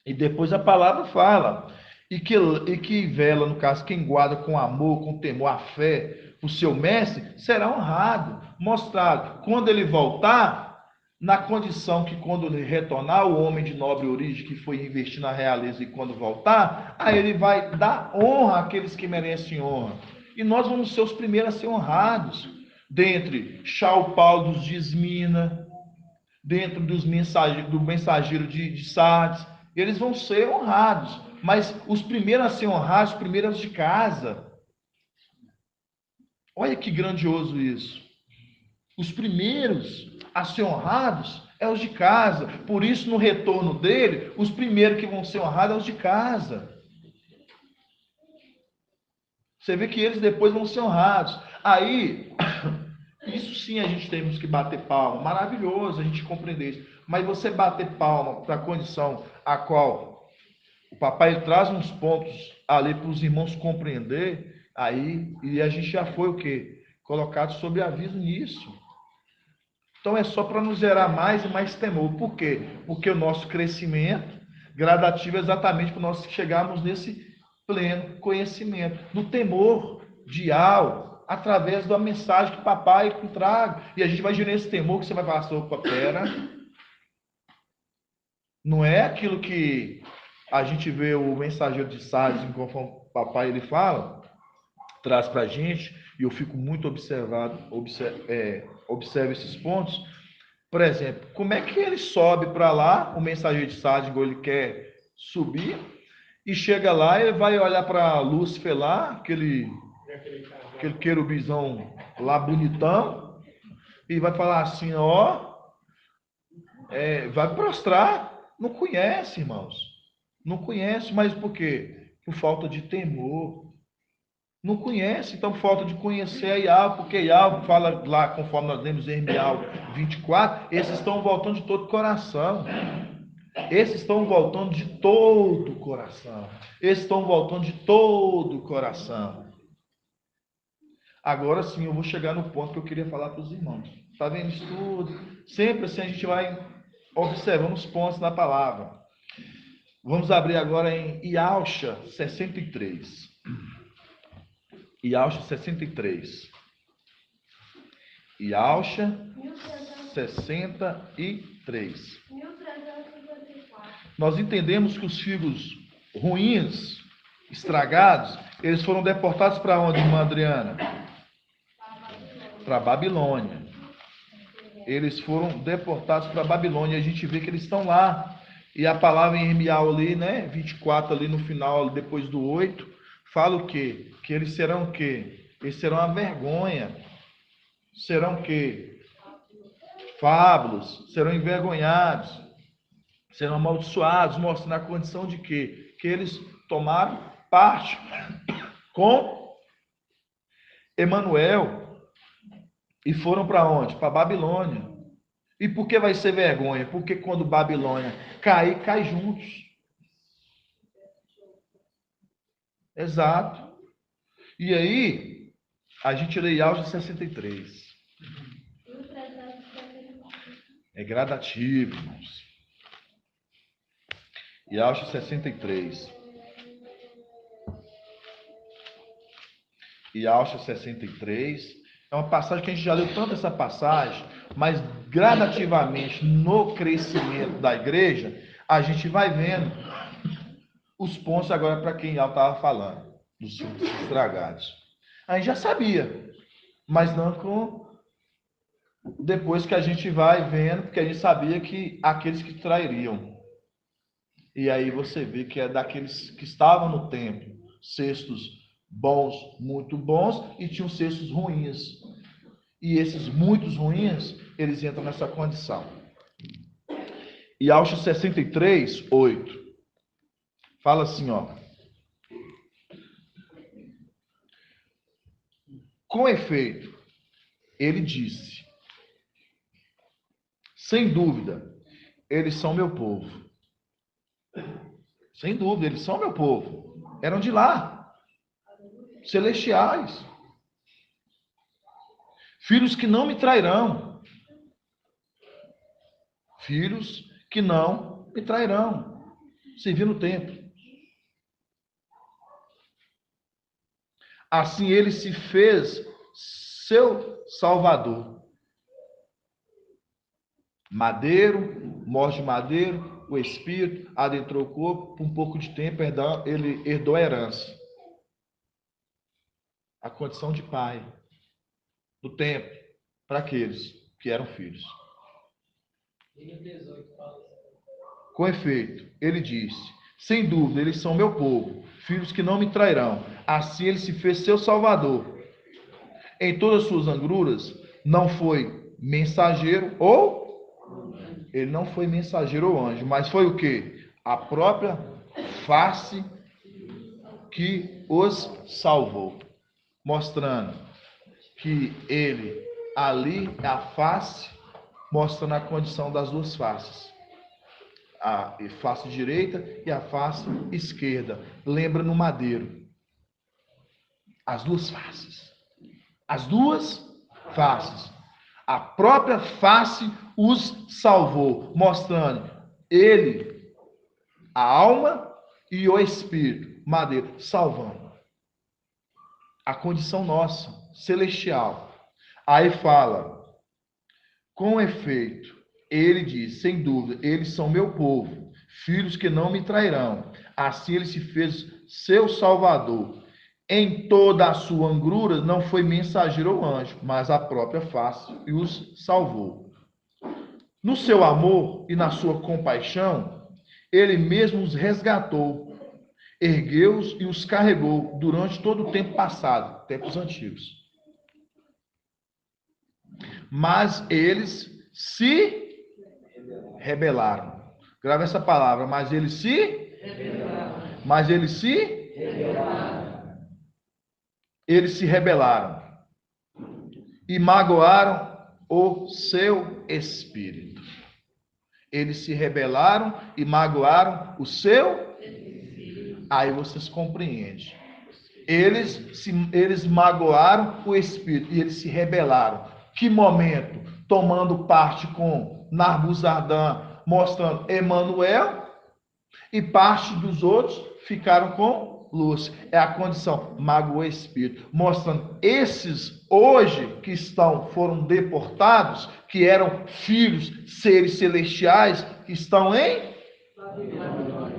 E depois a palavra fala, e que vela, no caso, quem guarda com amor, com temor, a fé, o seu mestre, será honrado, mostrado. Quando ele voltar, na condição que quando ele retornar, o homem de nobre origem que foi investir na realeza e quando voltar, aí ele vai dar honra àqueles que merecem honra. E nós vamos ser os primeiros a ser honrados. Dentre Chau Paulo dos de Esmina, dentro do mensageiro de Sardes, eles vão ser honrados, mas os primeiros a ser honrados, os primeiros de casa. Olha que grandioso isso. Os primeiros a ser honrados é os de casa. Por isso, no retorno dele, os primeiros que vão ser honrados é os de casa. Você vê que eles depois vão ser honrados. Aí, isso sim a gente temos que bater palma. Maravilhoso a gente compreender isso. Mas você bater palma para a condição a qual o papai traz uns pontos ali para os irmãos compreender, aí, e a gente já foi o quê? Colocado sob aviso nisso. Então é só para nos gerar mais e mais temor. Por quê? Porque o nosso crescimento gradativo é exatamente para nós chegarmos nesse pleno conhecimento, no temor dial, através da mensagem que o papai traga. E a gente vai gerar esse temor que você vai falar, opa, pera. Não é aquilo que a gente vê o mensageiro de Sardes, conforme o papai ele fala, traz para a gente, e eu fico muito observo esses pontos. Por exemplo, como é que ele sobe para lá, o mensageiro de Sardes, ele quer subir, e chega lá, ele vai olhar para Lúcifer lá, aquele querubizão lá bonitão, e vai falar assim, ó, vai prostrar. Não conhece, irmãos. Não conhece, mas por quê? Por falta de temor. Não conhece, então falta de conhecer a Ial, porque Ial fala lá, conforme nós lemos em Irmial 24, esses estão voltando de todo o coração. Esses estão voltando de todo o coração. Esses estão voltando de todo o coração. Agora sim, eu vou chegar no ponto que eu queria falar para os irmãos. Está vendo isso tudo? Sempre assim a gente vai observando os pontos da palavra. Vamos abrir agora em Iauxa 63. Iauxa 63. Iauxa 63. 1354. Nós entendemos que os filhos ruins, estragados, eles foram deportados para onde, irmã Adriana? Para a Babilônia. Eles foram deportados para a Babilônia. A gente vê que eles estão lá. E a palavra em Irmial ali, né? 24 ali no final, depois do 8, fala o quê? Que eles serão o quê? Eles serão a vergonha. Serão o quê? Fábulos. Serão envergonhados. Serão amaldiçoados, mostrando a condição de quê? Que eles tomaram parte com Emanuel e foram para onde? Para Babilônia. E por que vai ser vergonha? Porque quando Babilônia cair, cai juntos. Exato. E aí, a gente lê Iauxa 63. É gradativo, irmãos. Iauxa 63. e Alcha 63. É uma passagem que a gente já leu tanto essa passagem, mas gradativamente no crescimento da igreja, a gente vai vendo os pontos agora para quem ela estava falando, dos filhos estragados. A gente já sabia, mas não com... Depois que a gente vai vendo, porque a gente sabia que aqueles que trairiam. E aí você vê que é daqueles que estavam no templo, cestos bons, muito bons, e tinham cestos ruins. E esses muitos ruins, eles entram nessa condição. E Alcha 63, 8. Fala assim, ó. Com efeito, ele disse, sem dúvida, eles são meu povo. Sem dúvida, eles são meu povo. Eram de lá. Celestiais. Filhos que não me trairão. Filhos que não me trairão. Servir no templo. Assim ele se fez seu Salvador. Madeiro, morte de madeiro, o Espírito adentrou o corpo, por um pouco de tempo ele herdou a herança. A condição de pai do templo para aqueles que eram filhos. Com efeito, ele disse, sem dúvida, eles são meu povo, filhos que não me trairão. Assim ele se fez seu Salvador. Em todas as suas angruras, não foi mensageiro ou... Ele não foi mensageiro ou anjo, mas foi o quê? A própria face que os salvou. Mostrando que ele ali é a face, mostrando a condição das duas faces. A face direita e a face esquerda. Lembra no madeiro. As duas faces. As duas faces. A própria face os salvou, mostrando ele, a alma e o espírito, madeiro, salvando. A condição nossa, celestial. Aí fala, com efeito, ele diz, sem dúvida, eles são meu povo, filhos que não me trairão. Assim ele se fez seu Salvador. Em toda a sua angrura não foi mensageiro ou anjo, mas a própria face e os salvou. No seu amor e na sua compaixão, ele mesmo os resgatou, ergueu-os e os carregou durante todo o tempo passado, tempos antigos. Mas eles se rebelaram. Grava essa palavra, mas eles se rebelaram. Mas eles se rebelaram. Eles se rebelaram e magoaram o seu espírito. Eles se rebelaram e magoaram o seu espírito. Aí vocês compreendem. Eles magoaram o espírito e eles se rebelaram. Que momento? Tomando parte com Narbuzardã, mostrando Emanuel, e parte dos outros ficaram com Lúcia. É a condição, magoou o espírito, mostrando esses hoje que foram deportados, que eram filhos, seres celestiais, que estão em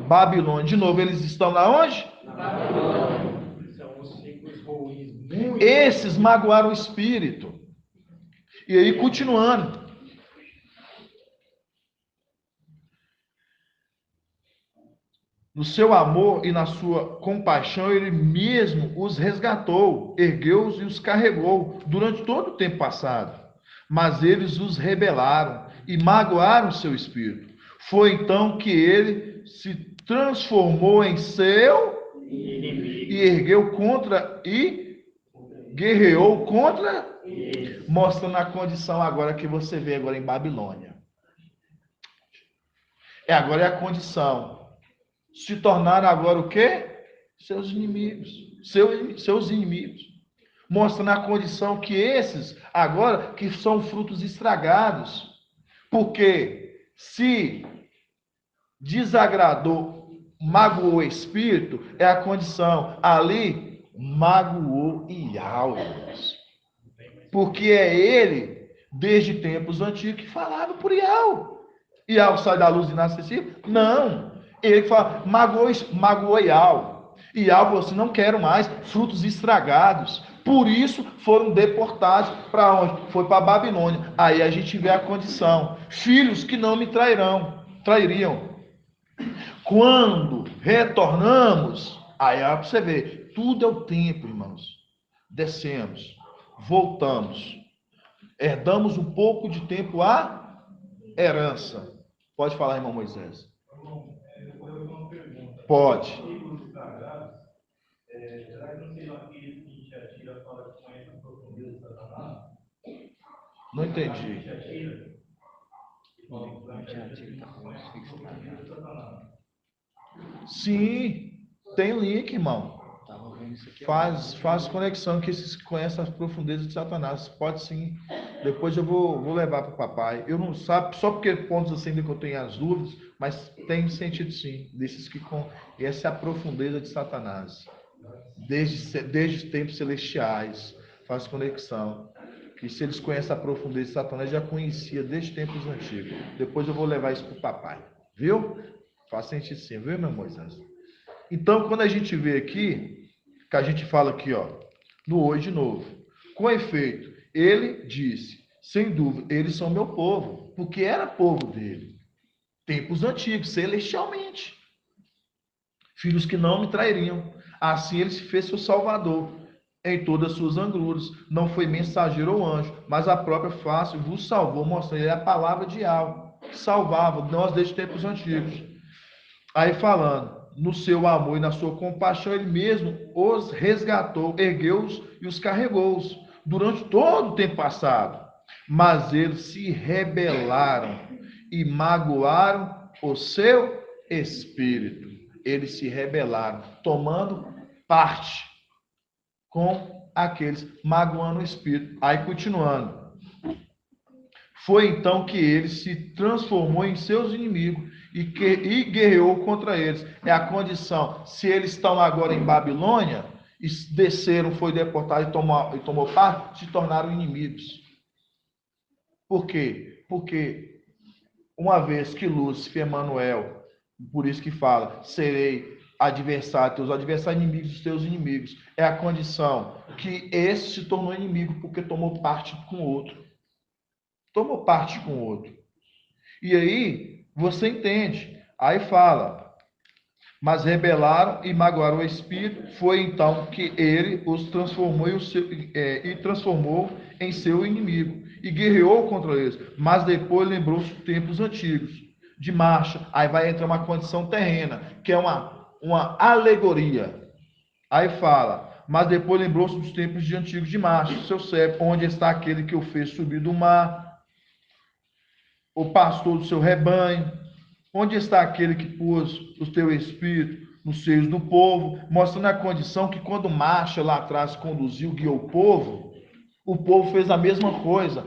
Babilônia. De novo, eles estão lá onde? Babilônia. São os filhos ruins. Esses magoaram o espírito. E aí, continuando. No seu amor e na sua compaixão, ele mesmo os resgatou, ergueu-os e os carregou durante todo o tempo passado. Mas eles os rebelaram e magoaram seu espírito. Foi então que ele se transformou em seu inimigo e ergueu contra e guerreou contra, mostrando a condição agora que você vê agora em Babilônia. Agora é a condição. Se tornaram agora o quê? Seus inimigos. Seus inimigos. Mostrando a condição que esses, agora, que são frutos estragados. Porque se desagradou, magoou o espírito, é a condição. Ali, magoou Iau, irmãos. Porque é ele, desde tempos antigos, que falava por Iau. Iau sai da luz inacessível? Não. Ele fala, magoou Iau. Iau falou assim, não quero mais frutos estragados. Por isso foram deportados para onde? Foi para a Babilônia. Aí a gente vê a condição. Filhos que não me trairiam. Quando retornamos, aí para você ver, tudo é o tempo, irmãos. Descemos, voltamos, herdamos um pouco de tempo a herança. Pode falar, irmão Moisés. Pode. Não entendi. Sim, tem link, irmão. Faz conexão que esses conhecem as profundezas de Satanás. Pode sim. Depois eu vou levar para o papai. Eu não sabe, só porque pontos assim que eu tenho as dúvidas, mas tem sentido sim. Desses que essa é a profundeza de Satanás. Desde os tempos celestiais. Faz conexão. Que se eles conhecem a profundeza de Satanás, já conhecia desde tempos antigos. Depois eu vou levar isso para o papai. Viu? Faz sentido sim, viu, meu Moisés? Então, quando a gente vê aqui, que a gente fala aqui, ó, no hoje de novo. Com efeito, ele disse, sem dúvida, eles são meu povo, porque era povo dele. Tempos antigos, celestialmente. Filhos que não me trairiam. Assim ele se fez seu salvador em todas as suas angruras. Não foi mensageiro ou anjo, mas a própria face vos salvou, mostrando a palavra de algo. Salvava nós desde tempos antigos. Aí falando, no seu amor e na sua compaixão, ele mesmo os resgatou, ergueu-os e os carregou durante todo o tempo passado. Mas eles se rebelaram e magoaram o seu espírito. Eles se rebelaram, tomando parte com aqueles, magoando o espírito. Aí continuando. Foi então que ele se transformou em seus inimigos e guerreou contra eles. É a condição. Se eles estão agora em Babilônia, e desceram, foi deportado e tomou parte, se tornaram inimigos. Por quê? Porque uma vez que Lúcifer, Emanuel, por isso que fala, serei adversário, teus adversários, inimigos dos teus inimigos. É a condição que esse se tornou inimigo porque tomou parte com o outro. Tomou parte com o outro. E aí, você entende. Aí fala, mas rebelaram e magoaram o Espírito. Foi então que ele os transformou e transformou em seu inimigo. E guerreou contra eles. Mas depois lembrou-se dos tempos antigos. De marcha. Aí vai entrar uma condição terrena, que é uma alegoria. Aí fala, mas depois lembrou-se dos tempos de antigos de marcha. Seu servo, onde está aquele que o fez subir do mar? O pastor do seu rebanho, onde está aquele que pôs o teu espírito nos seios do povo, mostrando a condição que quando marcha lá atrás conduziu, guiou o povo fez a mesma coisa,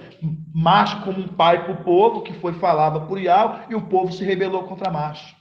marcha como um pai para o povo, que falava por Iau, e o povo se rebelou contra a marcha.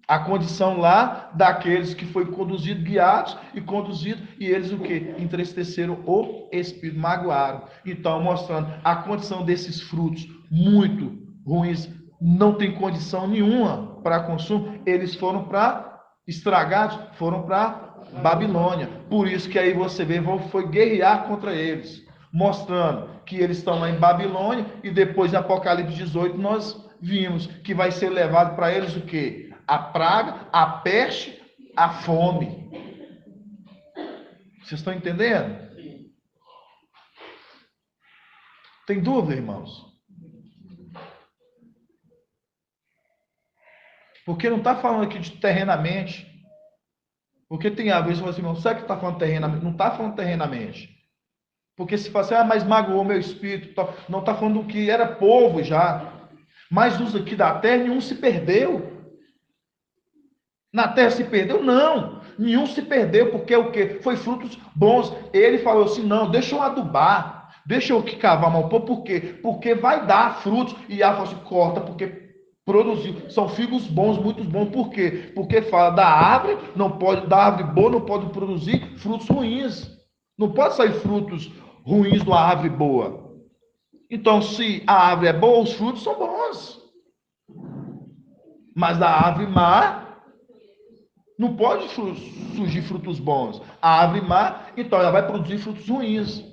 A condição lá daqueles que foi conduzido, guiados e conduzido, e eles o quê? Entristeceram o espírito, magoaram. Então, mostrando a condição desses frutos muito ruins, não tem condição nenhuma para consumo, eles foram para estragados, foram para Babilônia. Por isso que aí você vê, foi guerrear contra eles, mostrando que eles estão lá em Babilônia, e depois em Apocalipse 18 nós vimos que vai ser levado para eles o quê? A praga, a peste, a fome. Vocês estão entendendo? Tem dúvida, irmãos? Porque não está falando aqui de terrenamente. Porque tem a vez que você fala assim, irmão, sabe que está falando terrenamente? Não está falando terrenamente. Porque se fala assim, mas magoou meu espírito. Não está falando do que era povo já. Mas os aqui da terra, nenhum se perdeu. Na terra se perdeu? Não. Nenhum se perdeu, porque o quê? Foi frutos bons. Ele falou assim, não, deixa eu adubar. Deixa eu cavar mal. Por quê? Porque vai dar frutos. E ela falou assim, corta, porque produzir. São figos bons, muito bons. Por quê? Porque fala da árvore, da árvore boa não pode produzir frutos ruins. Não pode sair frutos ruins de uma árvore boa. Então, se a árvore é boa, os frutos são bons. Mas da árvore má não pode surgir frutos bons. A árvore má, então, ela vai produzir frutos ruins.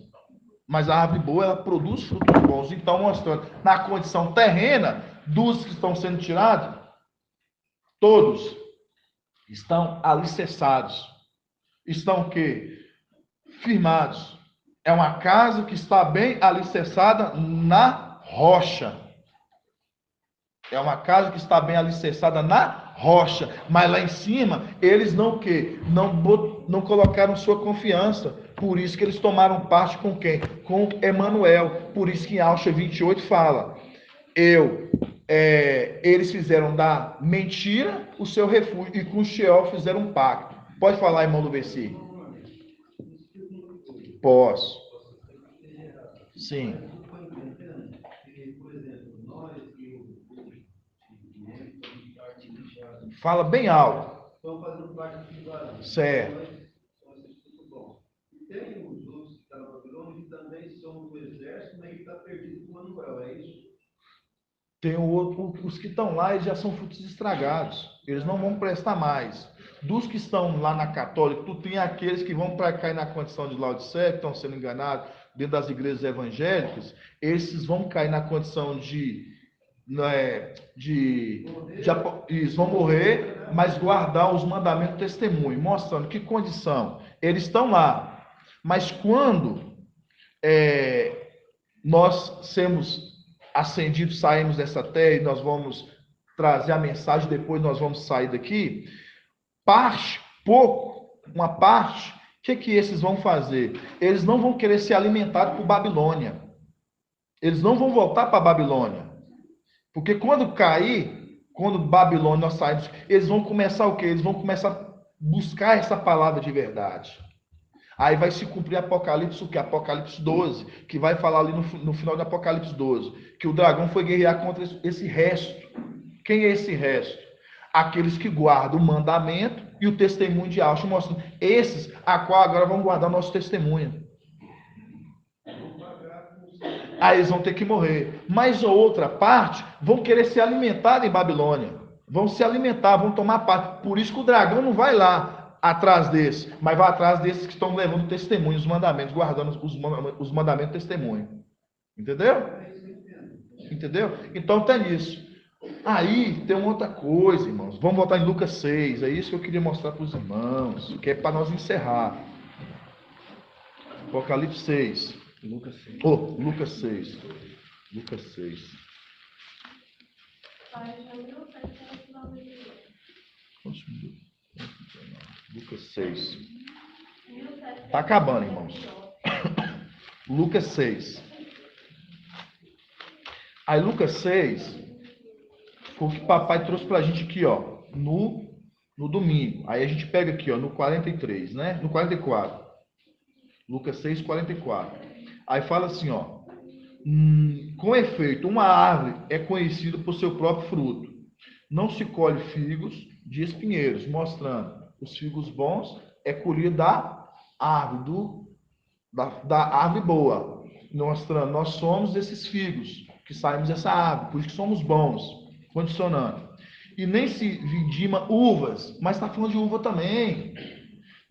Mas a árvore boa, ela produz frutos bons. Então, mostrando, na condição terrena, dos que estão sendo tirados, todos estão alicerçados. Estão o quê? Firmados. É uma casa que está bem alicerçada na rocha. É uma casa que está bem alicerçada na rocha. Mas lá em cima, eles não colocaram sua confiança. Por isso que eles tomaram parte com quem? Com Emanuel. Por isso que em Alcha 28 fala: eles fizeram da mentira o seu refúgio e com Sheol fizeram um pacto. Pode falar, irmão do versículo? Posso. Sim. Fala bem alto. Certo. Tem os outros que estão na Babilônia que também são do exército, mas que está perdido com Manuel, é isso? Tem os que estão lá, eles já são frutos estragados. Eles não vão prestar mais. Dos que estão lá na católica, tu tem aqueles que vão para cair na condição de Laodiceia, que estão sendo enganados dentro das igrejas evangélicas. Esses vão cair na condição eles vão morrer, mas guardar os mandamentos do testemunho, mostrando que condição. Eles estão lá. Mas quando nós sermos ascendidos, saímos dessa terra e nós vamos trazer a mensagem, depois nós vamos sair daqui, uma parte, o que esses vão fazer? Eles não vão querer ser alimentados por Babilônia. Eles não vão voltar para a Babilônia. Porque quando Babilônia nós saímos, eles vão começar o quê? Eles vão começar a buscar essa palavra de verdade. Aí vai se cumprir Apocalipse, o que? Apocalipse 12, que vai falar ali no final de Apocalipse 12, que o dragão foi guerrear contra esse resto. Quem é esse resto? Aqueles que guardam o mandamento e o testemunho de Alcha, mostrando esses a qual agora vão guardar o nosso testemunho. Aí eles vão ter que morrer. Mas a outra parte vão querer ser alimentados em Babilônia. Vão se alimentar, vão tomar parte. Por isso que o dragão não vai lá atrás desses, mas vai atrás desses que estão levando testemunho, os mandamentos, guardando os mandamentos testemunho. Entendeu? Entendeu? Então tem isso. Aí tem uma outra coisa, irmãos. Vamos voltar em Lucas 6. É isso que eu queria mostrar para os irmãos, que é para nós encerrar. Apocalipse 6. Lucas 6. Lucas 6. Lucas 6. Lucas 6. Está acabando, irmãos. Lucas 6. Aí Lucas 6 foi o que o papai trouxe para a gente aqui, ó, no domingo. Aí a gente pega aqui, ó, no 43, né? No 44. Lucas 6, 44. Aí fala assim, ó. Com efeito, uma árvore é conhecida por seu próprio fruto. Não se colhe figos de espinheiros, mostrando os figos bons é colhido da árvore, da árvore boa. Mostrando, nós somos esses figos que saímos dessa árvore, por isso que somos bons. Condicionando. E nem se vidima uvas, mas está falando de uva também.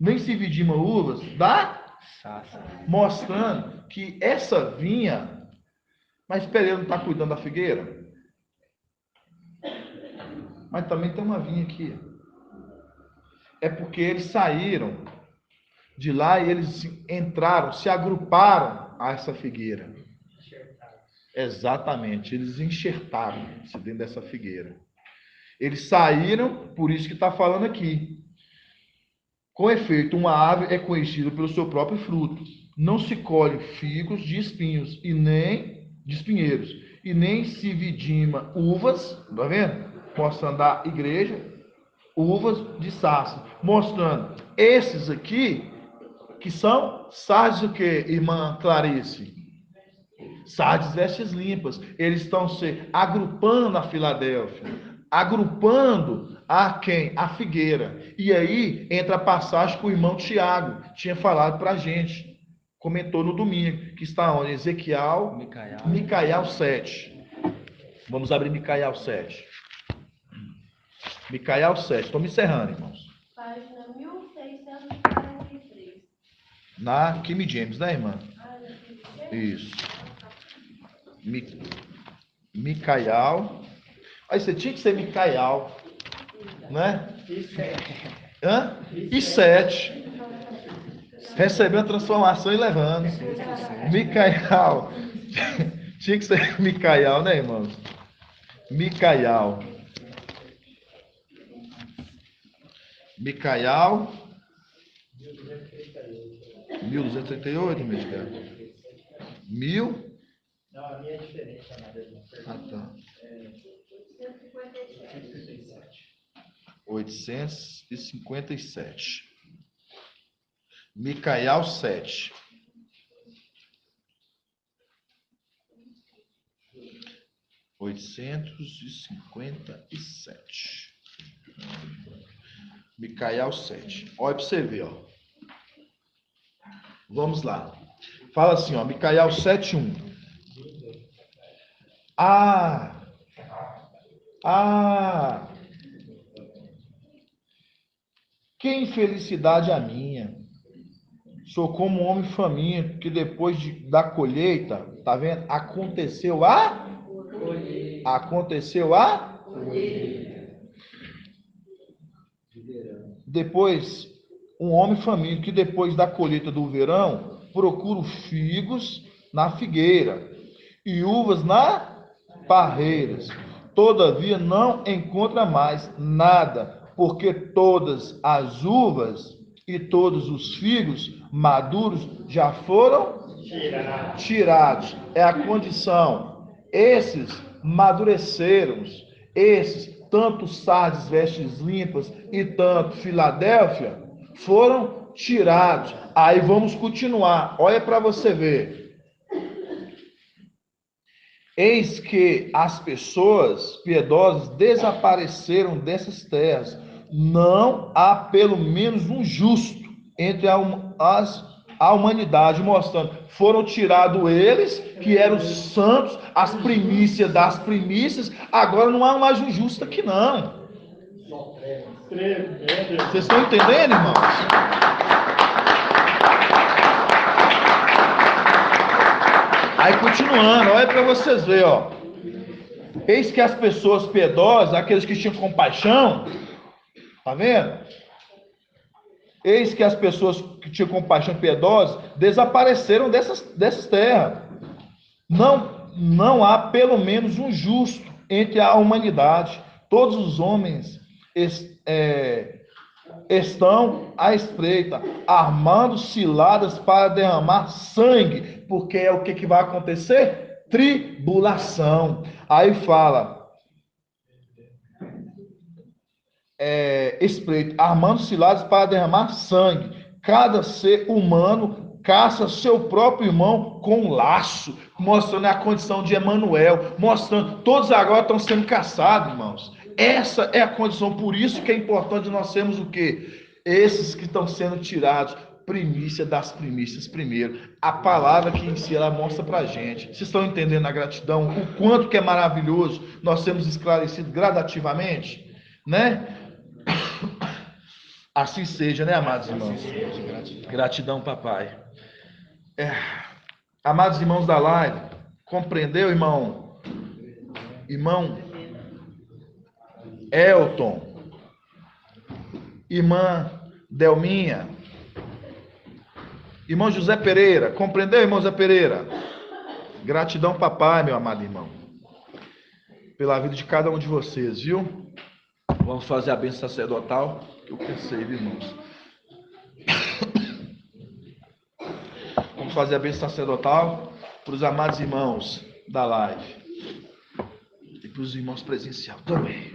Nem se vidima uvas da sassa. Mostrando que essa vinha, mas Pereira não está cuidando da figueira? Mas também tem uma vinha aqui. É porque eles saíram de lá e eles entraram, se agruparam a essa figueira. Exatamente, eles enxertaram-se dentro dessa figueira. Eles saíram, por isso que está falando aqui. Com efeito, uma árvore é conhecida pelo seu próprio fruto. Não se colhe figos de espinhos e nem de espinheiros, e nem se vidima uvas, tá vendo? Mostrando a igreja, uvas de sarça, mostrando esses aqui que são sarças o quê, irmã Clarice? Sardes, vestes limpas. Eles estão se agrupando a Filadélfia, agrupando a quem? A figueira. E aí entra a passagem que o irmão Tiago tinha falado para a gente, comentou no domingo, que está onde? Ezequiel, Micael 7. Vamos abrir Micael 7. Micael 7. Estamos encerrando, irmãos. Página 1643. Na King James, né, irmã? Isso. Micael. Aí você tinha que ser Micael, né? Hã? E 7. Recebeu a transformação e levando. Micael. Tinha que ser Micael, né, irmãos? Micael. Micael 1238, meu Deus. 1000? Não, a minha é diferente, amada. Ah, tá. 857. Micael 7. Micael 7. Olha para você ver, ó. Vamos lá. Fala assim, ó, Micael 7:1. Que infelicidade a minha. Sou como um homem faminto, que depois da colheita, tá vendo? Aconteceu a Depois, um homem faminto, que depois da colheita do verão, procura figos na figueira e uvas na parreiras. Todavia não encontra mais nada, porque todas as uvas e todos os figos maduros já foram tirados. É a condição. Esses madurecerão, esses, tanto Sardes, vestes limpas, e tanto Filadélfia, foram tirados. Aí vamos continuar. Olha para você ver. Eis que as pessoas piedosas desapareceram dessas terras. Não há pelo menos um justo entre a humanidade, mostrando. Foram tirados eles, que eram santos, as primícias das primícias. Agora não há mais um justo aqui, não. Vocês estão entendendo, irmãos? Aí continuando, olha para vocês verem, ó. Eis que as pessoas piedosas, aqueles que tinham compaixão, tá vendo? Eis que as pessoas que tinham compaixão piedosas desapareceram dessas terras. Não há pelo menos um justo entre a humanidade. Todos os homens estão à espreita, armando ciladas para derramar sangue, porque é o que vai acontecer? Tribulação. Aí fala, espreita, armando ciladas para derramar sangue. Cada ser humano caça seu próprio irmão com laço, mostrando a condição de Emanuel, mostrando, todos agora estão sendo caçados, irmãos. Essa é a condição, por isso que é importante nós sermos o quê? Esses que estão sendo tirados, primícia das primícias primeiro. A palavra que em si ela mostra pra gente. Vocês estão entendendo a gratidão? O quanto que é maravilhoso nós sermos esclarecidos gradativamente? Né? Assim seja, né, amados irmãos? Gratidão, papai. Amados irmãos da live, compreendeu, irmão? Irmão Elton, irmã Delminha, irmão José Pereira, compreendeu, irmão José Pereira? Gratidão, papai, meu amado irmão, pela vida de cada um de vocês, viu? Vamos fazer a bênção sacerdotal, que eu pensei, viu, irmãos? Vamos fazer a bênção sacerdotal para os amados irmãos da live e para os irmãos presencial também.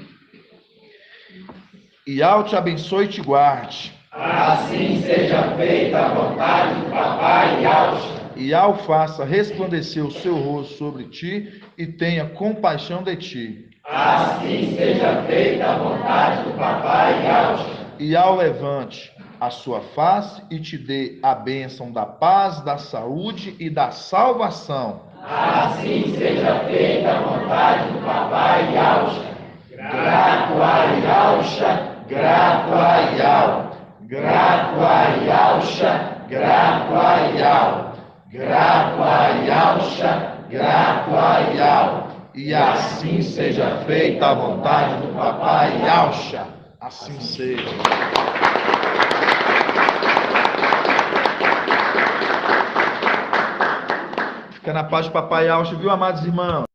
E ao te abençoe e te guarde. Assim seja feita a vontade do papai e ao e ao faça resplandecer o seu rosto sobre ti e tenha compaixão de ti. Assim seja feita a vontade do papai Yaucha. E ao levante a sua face e te dê a bênção da paz, da saúde e da salvação. Assim seja feita a vontade do papai Yaucha. Grato a Yaucha, grato a Yau. Grato a Yaucha, grato a Yau. Grato a Yaucha, grato a Yau. E assim seja feita a vontade do papai Yaucha. Assim seja. Fica na paz do papai Yaucha, viu, amados irmãos?